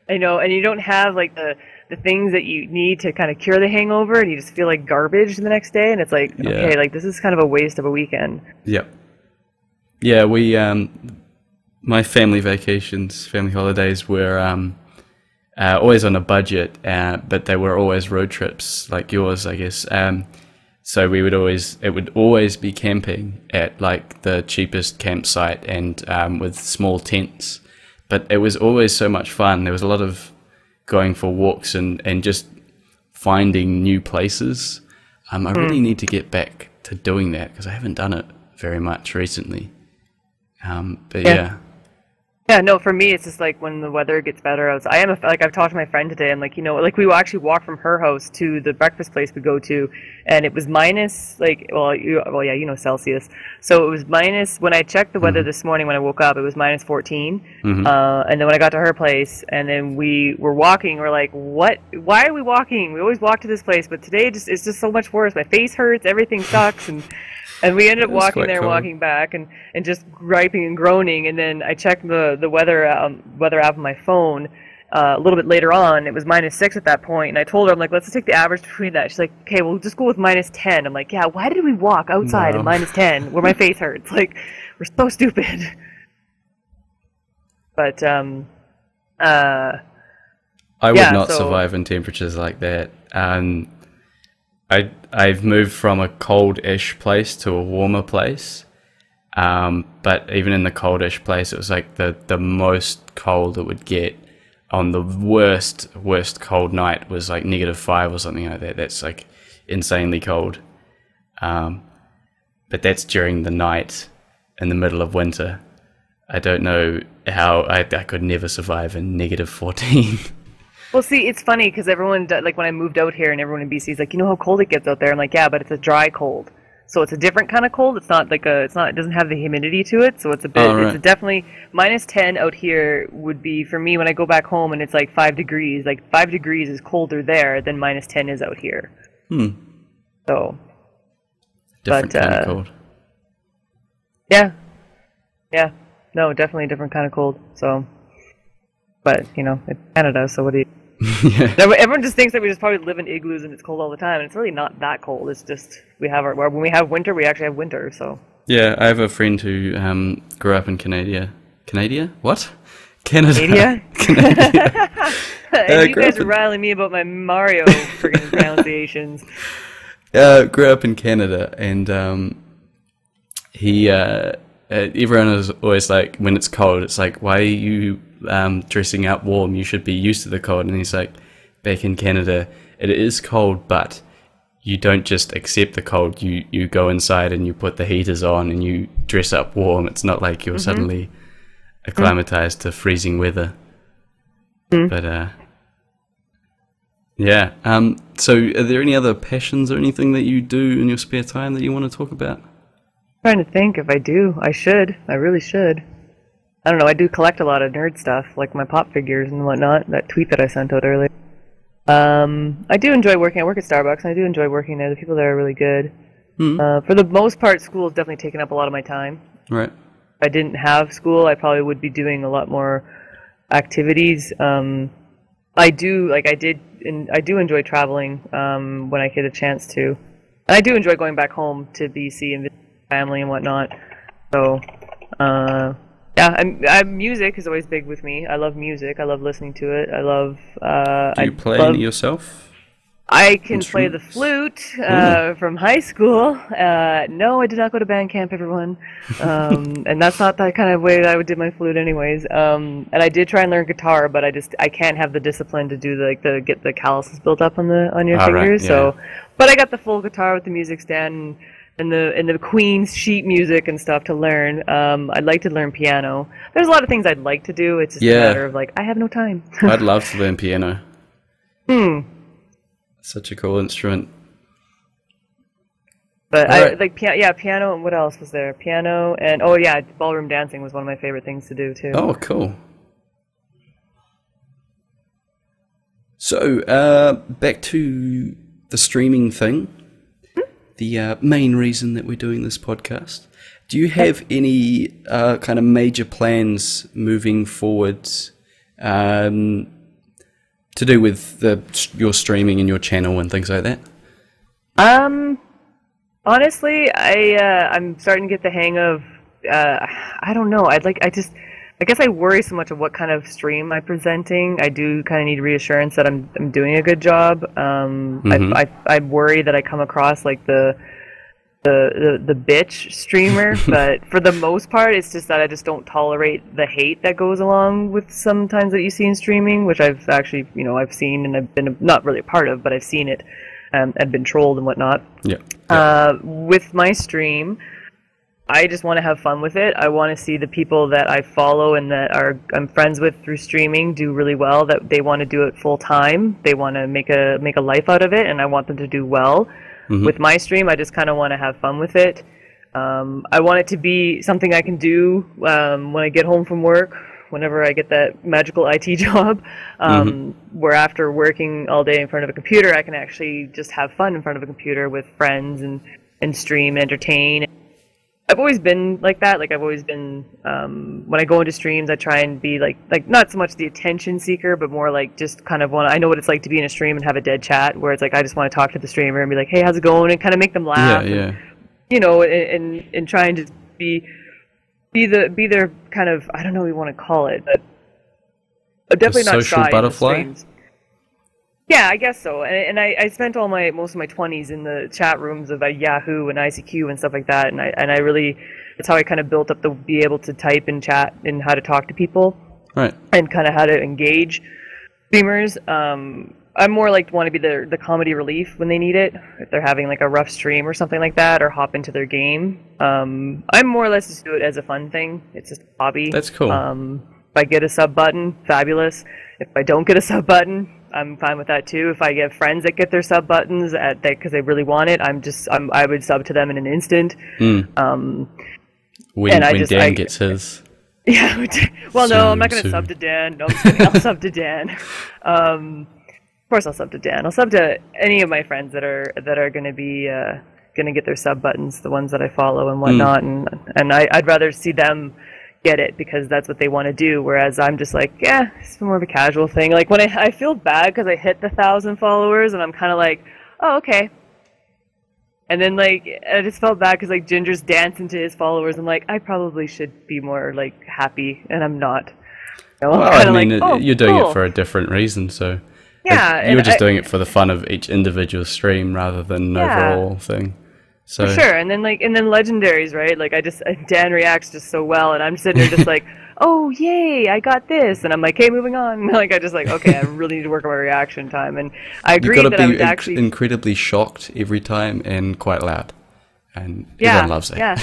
B: I know, and you don't have like the things that you need to kind of cure the hangover, and you just feel like garbage the next day, and it's like, okay, like this is kind of a waste of a weekend.
A: Yep. Yeah, we my family vacations, family holidays were always on a budget, but they were always road trips like yours, I guess. So it would always be camping at like the cheapest campsite and with small tents. But it was always so much fun. There was a lot of going for walks and just finding new places. I really need to get back to doing that because I haven't done it very much recently. But yeah.
B: Yeah, no, for me, it's just like when the weather gets better. Like I've talked to my friend today. I'm like, like we actually walked from her house to the breakfast place we go to, and it was minus like, yeah, Celsius. So it was minus when I checked the weather this morning when I woke up. It was minus 14. And then when I got to her place, and then we were walking, we're like, what? Why are we walking? We always walk to this place, but today it's just so much worse. My face hurts. Everything sucks, and we ended up walking there, and walking back, and just griping and groaning. And then I checked the weather app on my phone a little bit later on. It was -6 at that point, and I told her, I'm like, let's just take the average between that. She's like, okay, we'll just go with -10. I'm like, yeah, why did we walk outside at -10 where my face hurts? Like, we're so stupid. But
A: I would not survive in temperatures like that. I've moved from a cold-ish place to a warmer place, but even in the cold-ish place, it was like the most cold it would get on the worst cold night was like -5 or something like that. That's like insanely cold. But that's during the night in the middle of winter. I don't know how I could never survive in -14.
B: Well, see, it's funny because everyone, like when I moved out here and everyone in BC is like, you know how cold it gets out there? I'm like, yeah, but it's a dry cold. So it's a different kind of cold. It's not like it doesn't have the humidity to it. So it's a bit, it's definitely -10 out here would be for me when I go back home and it's like 5 degrees. Like 5 degrees is colder there than -10 is out here. So.
A: Different kind of cold.
B: Yeah. Yeah. No, definitely a different kind of cold. So. But, it's Canada, so what do you...
A: Yeah.
B: Everyone just thinks that we just probably live in igloos and it's cold all the time, and it's really not that cold. It's just when we have winter, we actually have winter. So
A: yeah, I have a friend who grew up in Canada. What? Canada.
B: Canada. And you guys are riling me about my Mario friggin' pronunciations.
A: Grew up in Canada, and he everyone is always like, when it's cold, it's like, why are you dressing up warm? You should be used to the cold. And he's like, back in Canada, it is cold, but you don't just accept the cold. You go inside and you put the heaters on and you dress up warm. It's not like you're suddenly acclimatized to freezing weather. But yeah. So are there any other passions or anything that you do in your spare time that you want to talk about?
B: I'm trying to think if I do. I should. I really should. I don't know, I do collect a lot of nerd stuff, like my pop figures and whatnot, that tweet that I sent out earlier. I do enjoy working. I work at Starbucks, and I do enjoy working there. The people there are really good. For the most part, school has definitely taken up a lot of my time.
A: Right.
B: If I didn't have school, I probably would be doing a lot more activities. I do enjoy traveling when I get a chance to. And I do enjoy going back home to BC and visit family and whatnot. So, yeah, music is always big with me. I love music. I love listening to it. I love...
A: Do you play any yourself?
B: I can play the flute from high school. No, I did not go to band camp, everyone. And that's not that kind of way that I would do my flute anyways. And I did try and learn guitar, but I can't have the discipline to do get the calluses built up on your fingers. Right, yeah. So, but I got the full guitar with the music stand and the Queen's sheet music and stuff to learn. I'd like to learn piano. There's a lot of things I'd like to do. It's just a matter of like, I have no time.
A: I'd love to learn piano. Such a cool instrument.
B: But I like piano, and what else was there? Piano and ballroom dancing was one of my favorite things to do too.
A: Oh, cool. So, back to the streaming thing. The main reason that we're doing this podcast. Do you have any kind of major plans moving forwards to do with your streaming and your channel and things like that?
B: Honestly, I'm starting to get the hang of. I don't know. I guess I worry so much of what kind of stream I'm presenting. I do kind of need reassurance that I'm doing a good job. I worry that I come across like the bitch streamer, but for the most part, it's just that I just don't tolerate the hate that goes along with sometimes that you see in streaming, which I've actually, I've seen and I've been not really a part of, but I've seen it and been trolled and whatnot.
A: Yeah.
B: With my stream, I just want to have fun with it. I want to see the people that I follow and that I'm friends with through streaming do really well. That they want to do it full time. They want to make a life out of it, and I want them to do well. With my stream, I just kind of want to have fun with it. I want it to be something I can do when I get home from work, whenever I get that magical IT job, where after working all day in front of a computer, I can actually just have fun in front of a computer with friends and stream, entertain. I've always been like that. Like I've always been, when I go into streams, I try and be like not so much the attention seeker, but more like just kind of I know what it's like to be in a stream and have a dead chat, where it's like I just want to talk to the streamer and be like, hey, how's it going? And kind of make them laugh.
A: Yeah.
B: And, you know, and try and just be their kind of, I don't know what you want to call it, but definitely not
A: social
B: shy
A: butterfly.
B: in the streams. Yeah, I guess so. And I spent most of my 20s in the chat rooms of Yahoo and ICQ and stuff like that. And I really, that's how I kind of built up be able to type and chat and how to talk to people.
A: Right.
B: And kind of how to engage streamers. I'm more like want to be the comedy relief when they need it. If they're having like a rough stream or something like that, or hop into their game. I'm more or less just do it as a fun thing. It's just a hobby.
A: That's cool.
B: If I get a sub button, fabulous. If I don't get a sub button, I'm fine with that too. If I get friends that get their sub buttons because they really want it, I would sub to them in an instant.
A: When Dan gets his.
B: Yeah. Well, no, I'm not going to sub to Dan. No, I'm just kidding. I'll sub to Dan. Of course, I'll sub to Dan. I'll sub to any of my friends that are going to be going to get their sub buttons, the ones that I follow and whatnot, and I'd rather see them get it because that's what they want to do. Whereas I'm just like, yeah, it's more of a casual thing. Like when I feel bad because I hit the 1,000 followers, and I'm kind of like, oh, okay. And then like I just felt bad because like Ginger's dancing to his followers. I'm like, I probably should be more like happy, and I'm not. You know,
A: well, I mean, like, you're doing it for a different reason, so.
B: Yeah,
A: you were just doing it for the fun of each individual stream rather than an overall thing. So. For
B: sure, and then legendaries, right? Like Dan reacts just so well, and I'm sitting there just like, oh yay, I got this, and I'm like, hey, moving on. Like I just like, okay, I really need to work on my reaction time, and I agree that I was actually
A: incredibly shocked every time and quite loud. And everyone loves it.
B: Yeah,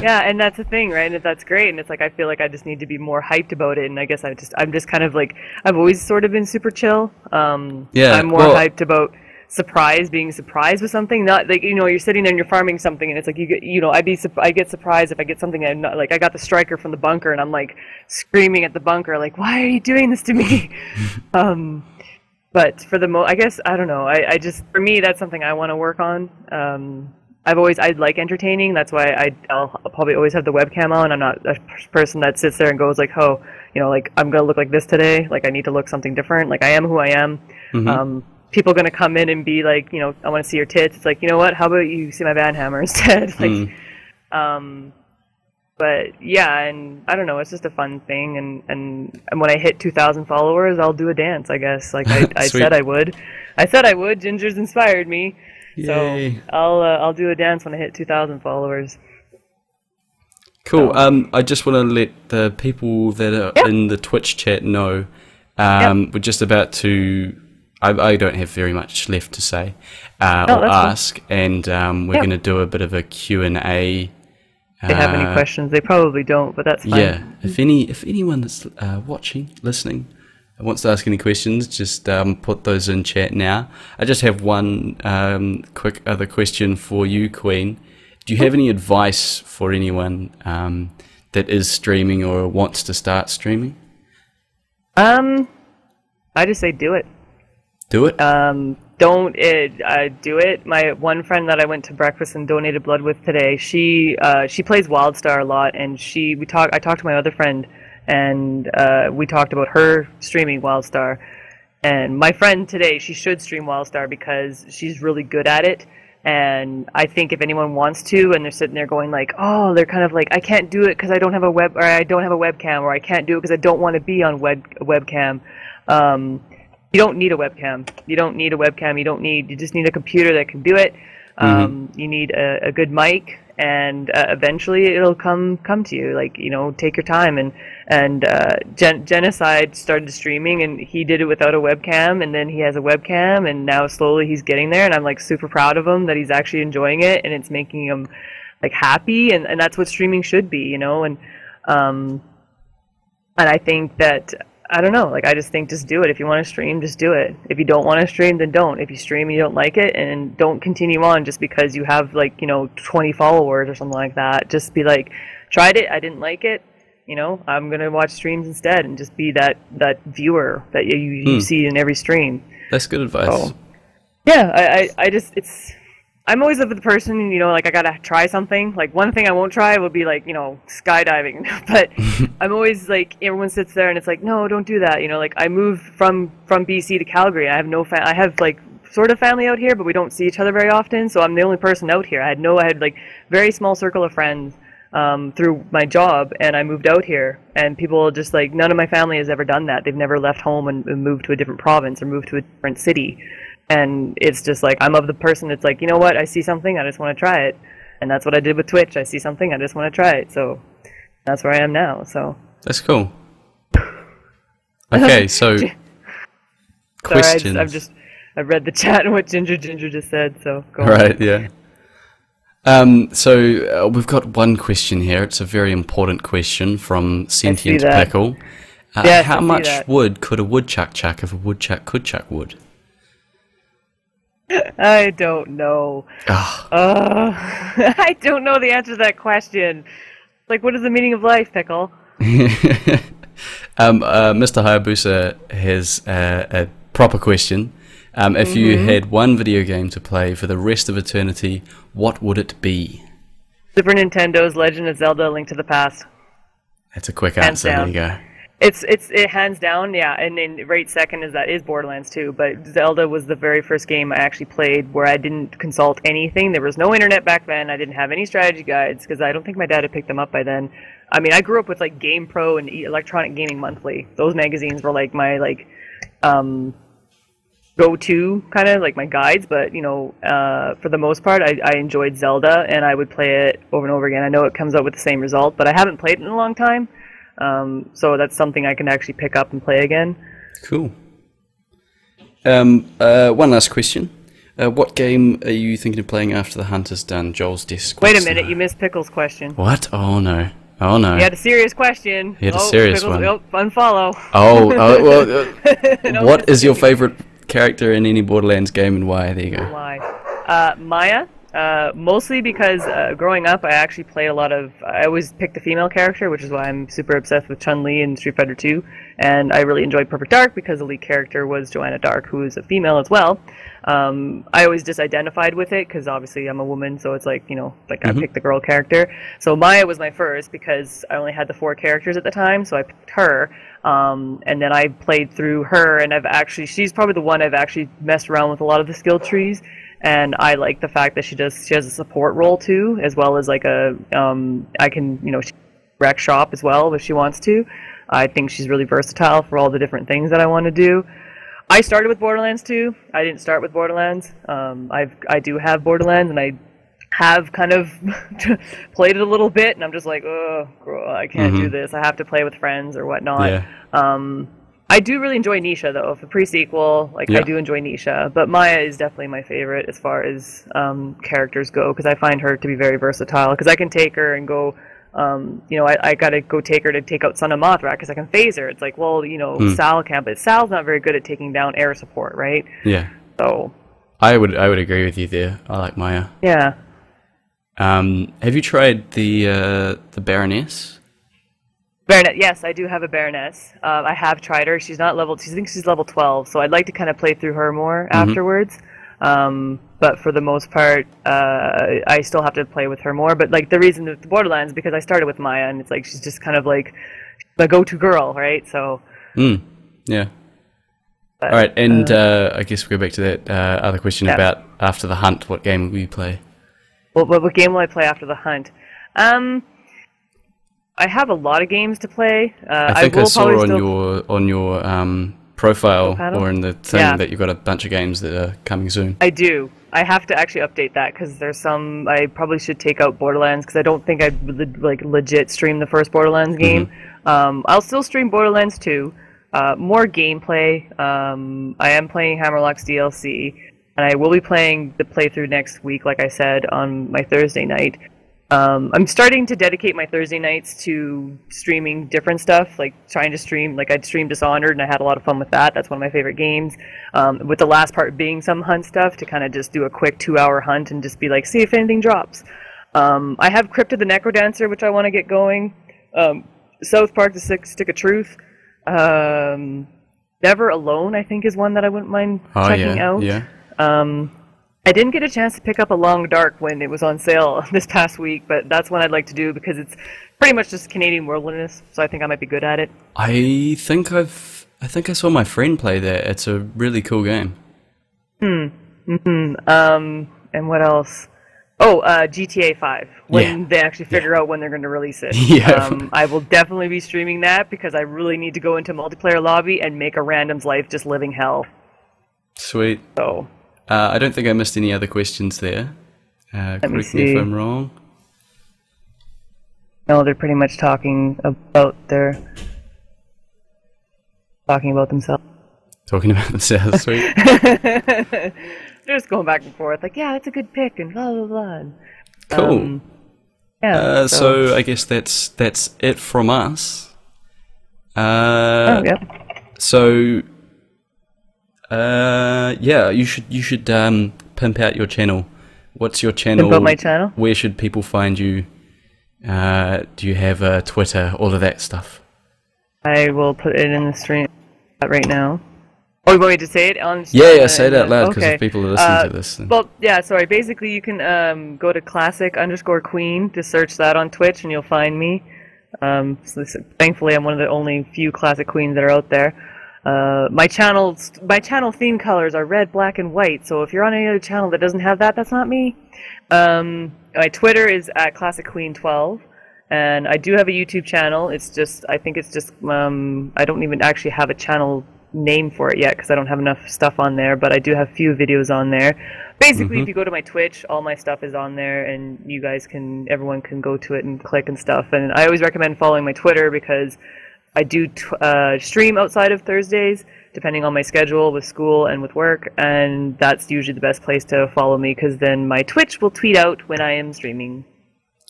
B: yeah, and that's the thing, right? And that's great. And it's like I feel like I just need to be more hyped about it. And I guess I'm just kind of like I've always sort of been super chill. I'm more hyped about being surprised with something. Not like you're sitting there and you're farming something, and it's like I get surprised if I get something I'm not like I got the striker from the bunker, and I'm like screaming at the bunker like, why are you doing this to me? But for I guess I don't know. I just for me that's something I want to work on. I like entertaining. That's why I'll probably always have the webcam on. I'm not a person that sits there and goes like, oh, like I'm gonna look like this today. Like I need to look something different. Like I am who I am. People are gonna come in and be like, I want to see your tits. It's like, you know what? How about you see my band hammer instead? Like, but yeah, and I don't know. It's just a fun thing. And when I hit 2,000 followers, I'll do a dance. I guess. Like I said I would. Ginger's inspired me.
A: Yay.
B: So I'll do a dance when I hit 2,000 followers.
A: Cool. I just want to let the people that are in the Twitch chat know we're just about to. I don't have very much left to say or ask, cool. And we're going to do a bit of a Q&A.
B: If they have any questions, they probably don't, but that's fine.
A: Yeah. If anyone that's watching, listening, wants to ask any questions, just put those in chat now. I just have one quick other question for you, Queen. Do you have any advice for anyone that is streaming or wants to start streaming?
B: I just say do it.
A: Do it?
B: Do it. My one friend that I went to breakfast and donated blood with today, she plays WildStar a lot, and I talked to my other friend, and we talked about her streaming WildStar. And my friend today, she should stream WildStar because she's really good at it. And I think if anyone wants to, and they're sitting there going like, oh, they're kind of like, I can't do it because I don't have a webcam, or I can't do it because I don't want to be on webcam. You don't need a webcam. You just need a computer that can do it. You need a good mic and eventually it'll come to you. Like, you know, take your time. And Genocide started streaming, and he did it without a webcam, and then he has a webcam, and now slowly he's getting there, and I'm like super proud of him that he's actually enjoying it, and it's making him like happy, and that's what streaming should be, you know. And I think that, I don't know, like, I just think just do it. If you want to stream, just do it. If you don't want to stream, then don't. If you stream and you don't like it, and don't continue on just because you have, like, you know, 20 followers or something like that. Just be like, tried it, I didn't like it, you know, I'm going to watch streams instead, and just be that viewer that you see in every stream.
A: That's good advice.
B: So, yeah, I just, I'm always the person, you know, like, I gotta try something. Like, one thing I won't try would be, like, you know, skydiving. But I'm always like, everyone sits there and it's like, no, don't do that. You know, like, I moved from BC to Calgary. I have I have, like, sort of family out here, but we don't see each other very often. So I'm the only person out here. I had like very small circle of friends through my job, and I moved out here. And people just, like, none of my family has ever done that. They've never left home and moved to a different province or moved to a different city. And it's just like, I'm of the person that's like, you know what, I see something, I just want to try it. And that's what I did with Twitch. I see something, I just want to try it. So that's where I am now. So
A: that's cool. Okay, so questions.
B: Sorry, I've read the chat and what Ginger just said. So go
A: right,
B: on.
A: yeah. So we've got one question here. It's a very important question from Sentient Pickle.
B: Yes,
A: how much wood could a woodchuck chuck if a woodchuck could chuck wood?
B: I don't know. I don't know the answer to that question. Like, what is the meaning of life, Pickle?
A: Mr. Hayabusa has a proper question. If you had one video game to play for the rest of eternity, what would it be?
B: Super Nintendo's Legend of Zelda: Link to the Past.
A: That's a quick answer. There you go.
B: It hands down, yeah, and then right second is Borderlands 2, but Zelda was the very first game I actually played where I didn't consult anything. There was no internet back then. I didn't have any strategy guides because I don't think my dad had picked them up by then. I mean, I grew up with, like, Game Pro and Electronic Gaming Monthly. Those magazines were like my, like, go-to kind of, like, my guides, but, you know, for the most part, I enjoyed Zelda, and I would play it over and over again. I know it comes out with the same result, but I haven't played it in a long time. So that's something I can actually pick up and play again.
A: Cool. One last question. What game are you thinking of playing after the hunt is done? Joel's desk.
B: Wait a minute, you missed Pickle's question.
A: What? Oh no. Oh no.
B: He had a serious question.
A: He had a serious one.
B: Unfollow.
A: Well, what is your favorite character in any Borderlands game, and why? There you go.
B: Why? Maya. Mostly because growing up, I actually played a lot of. I always picked the female character, which is why I'm super obsessed with Chun-Li in Street Fighter 2. And I really enjoyed Perfect Dark because the lead character was Joanna Dark, who is a female as well. I always just identified with it because obviously I'm a woman, so it's like, you know, like I picked the girl character. So Maya was my first because I only had the 4 characters at the time, so I picked her. And then I played through her, and she's probably the one I've actually messed around with a lot of the skill trees. And I like the fact that she has a support role too, as well as like I can, you know, she wreck shop as well if she wants to. I think she's really versatile for all the different things that I want to do. I started with Borderlands 2. I didn't start with Borderlands. I do have Borderlands, and I have kind of played it a little bit, and I'm just like, oh, I can't do this. I have to play with friends or whatnot. Yeah. I do really enjoy Nisha, though. For pre-sequel, like, I do enjoy Nisha. But Maya is definitely my favorite as far as characters go, because I find her to be very versatile. Because I can take her and go, you know, I got to go take her to take out Son of Mothra, because I can phase her. It's like, well, you know, Sal can't, but Sal's not very good at taking down air support, right? Yeah. So
A: I would agree with you there. I like Maya.
B: Yeah.
A: Have you tried the Baroness?
B: Baroness, yes, I do have a Baroness. I have tried her. She's not level. She thinks she's level 12, so I'd like to kind of play through her more afterwards. But for the most part, I still have to play with her more. But like the reason with Borderlands is because I started with Maya, and it's like she's just kind of like the go-to girl, right? So.
A: Yeah. But, all right, and I guess we'll go back to that other question about after the hunt. What game will you play?
B: What game will I play after the hunt? I have a lot of games to play.
A: I think I saw on your profile
B: panel?
A: or in the thing
B: Yeah.
A: that you've got a bunch of games that are coming soon.
B: I do. I have to actually update that because there's some. I probably should take out Borderlands because I don't think I'd like legit stream the first Borderlands game. I'll still stream Borderlands 2. More gameplay. I am playing Hammerlock's DLC, and I will be playing the playthrough next week, like I said, on my Thursday night. I'm starting to dedicate my Thursday nights to streaming different stuff, like trying to stream, like I'd stream Dishonored, and I had a lot of fun with that. That's one of my favorite games. With the last part being some hunt stuff, to kind of just do a quick 2-hour hunt and just be like, see if anything drops. I have Cryptid the Necrodancer, which I want to get going. South Park, the Stick of Truth. Never Alone, I think, is one that I wouldn't mind checking out.
A: Yeah.
B: I didn't get a chance to pick up A Long Dark when it was on sale this past week, but that's one I'd like to do because it's pretty much just Canadian wilderness, so I think I might be good at it.
A: I think I saw my friend play that. It's a really cool game.
B: And what else? Oh, GTA 5, when they actually figure out when they're going to release it. I will definitely be streaming that because I really need to go into multiplayer lobby and make a random's life just living hell.
A: Sweet.
B: So
A: I don't think I missed any other questions there. Correct me if I'm wrong.
B: No, they're pretty much talking about themselves.
A: Talking about themselves, sweet.
B: They're just going back and forth, like, yeah, that's a good pick, and blah blah blah.
A: Cool.
B: Yeah.
A: So I guess that's it from us.
B: Yeah.
A: So yeah, you should pimp out your channel. What's your channel?
B: Pimp out my channel?
A: Where should people find you? Do you have a Twitter? All of that stuff.
B: I will put it in the stream right now. Oh, you want me to say it on?
A: Yeah, say it out loud because if people are listening to this. Then.
B: Well, yeah, sorry. Basically, you can go to classic_queen to search that on Twitch, and you'll find me. Thankfully, I'm one of the only few classic queens that are out there. My channel theme colors are red, black, and white. So if you're on any other channel that doesn't have that, that's not me. My Twitter is at classicqueen12, and I do have a YouTube channel. I don't even actually have a channel name for it yet because I don't have enough stuff on there, but I do have a few videos on there. Basically, if you go to my Twitch, all my stuff is on there, and everyone can go to it and click and stuff. And I always recommend following my Twitter because I do stream outside of Thursdays, depending on my schedule with school and with work, and that's usually the best place to follow me because then my Twitch will tweet out when I am streaming.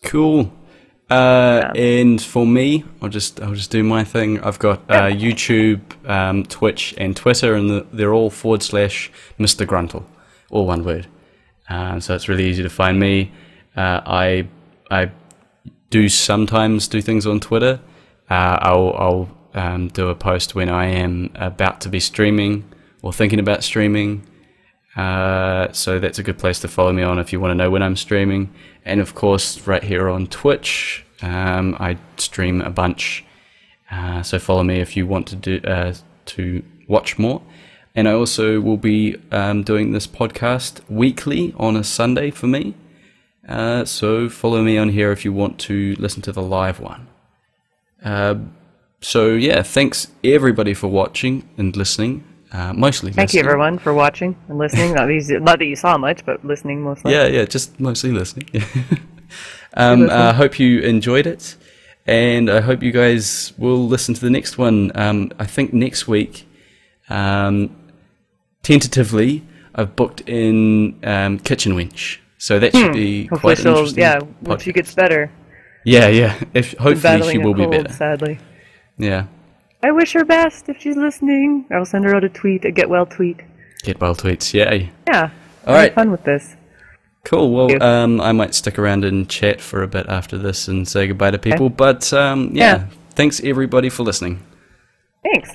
A: Cool. And for me, I'll just do my thing. I've got YouTube, Twitch, and Twitter, and they're all / Mr. Gruntle, all one word. So it's really easy to find me. I do sometimes do things on Twitter. I'll do a post when I am about to be streaming or thinking about streaming. So that's a good place to follow me on if you want to know when I'm streaming. And of course, right here on Twitch, I stream a bunch. So follow me if you want to watch more. And I also will be doing this podcast weekly on a Sunday for me. So follow me on here if you want to listen to the live one. So yeah, thanks everybody for watching and listening. Mostly listening.
B: Thank you everyone for watching and listening. Not that you saw much, but listening mostly.
A: Yeah, just mostly listening. I hope you enjoyed it, and I hope you guys will listen to the next one. I think next week, tentatively, I've booked in Kitchen Wench, so that should be quite interesting.
B: Yeah, when she gets better.
A: Yeah. Hopefully she will be better.
B: Sadly.
A: Yeah.
B: I wish her best if she's listening. I'll send her out a tweet, a get well tweet.
A: Get well tweets, yay.
B: Yeah.
A: All right.
B: Have fun with this.
A: Cool. Well, I might stick around and chat for a bit after this and say goodbye to people. Okay. But yeah, thanks everybody for listening.
B: Thanks.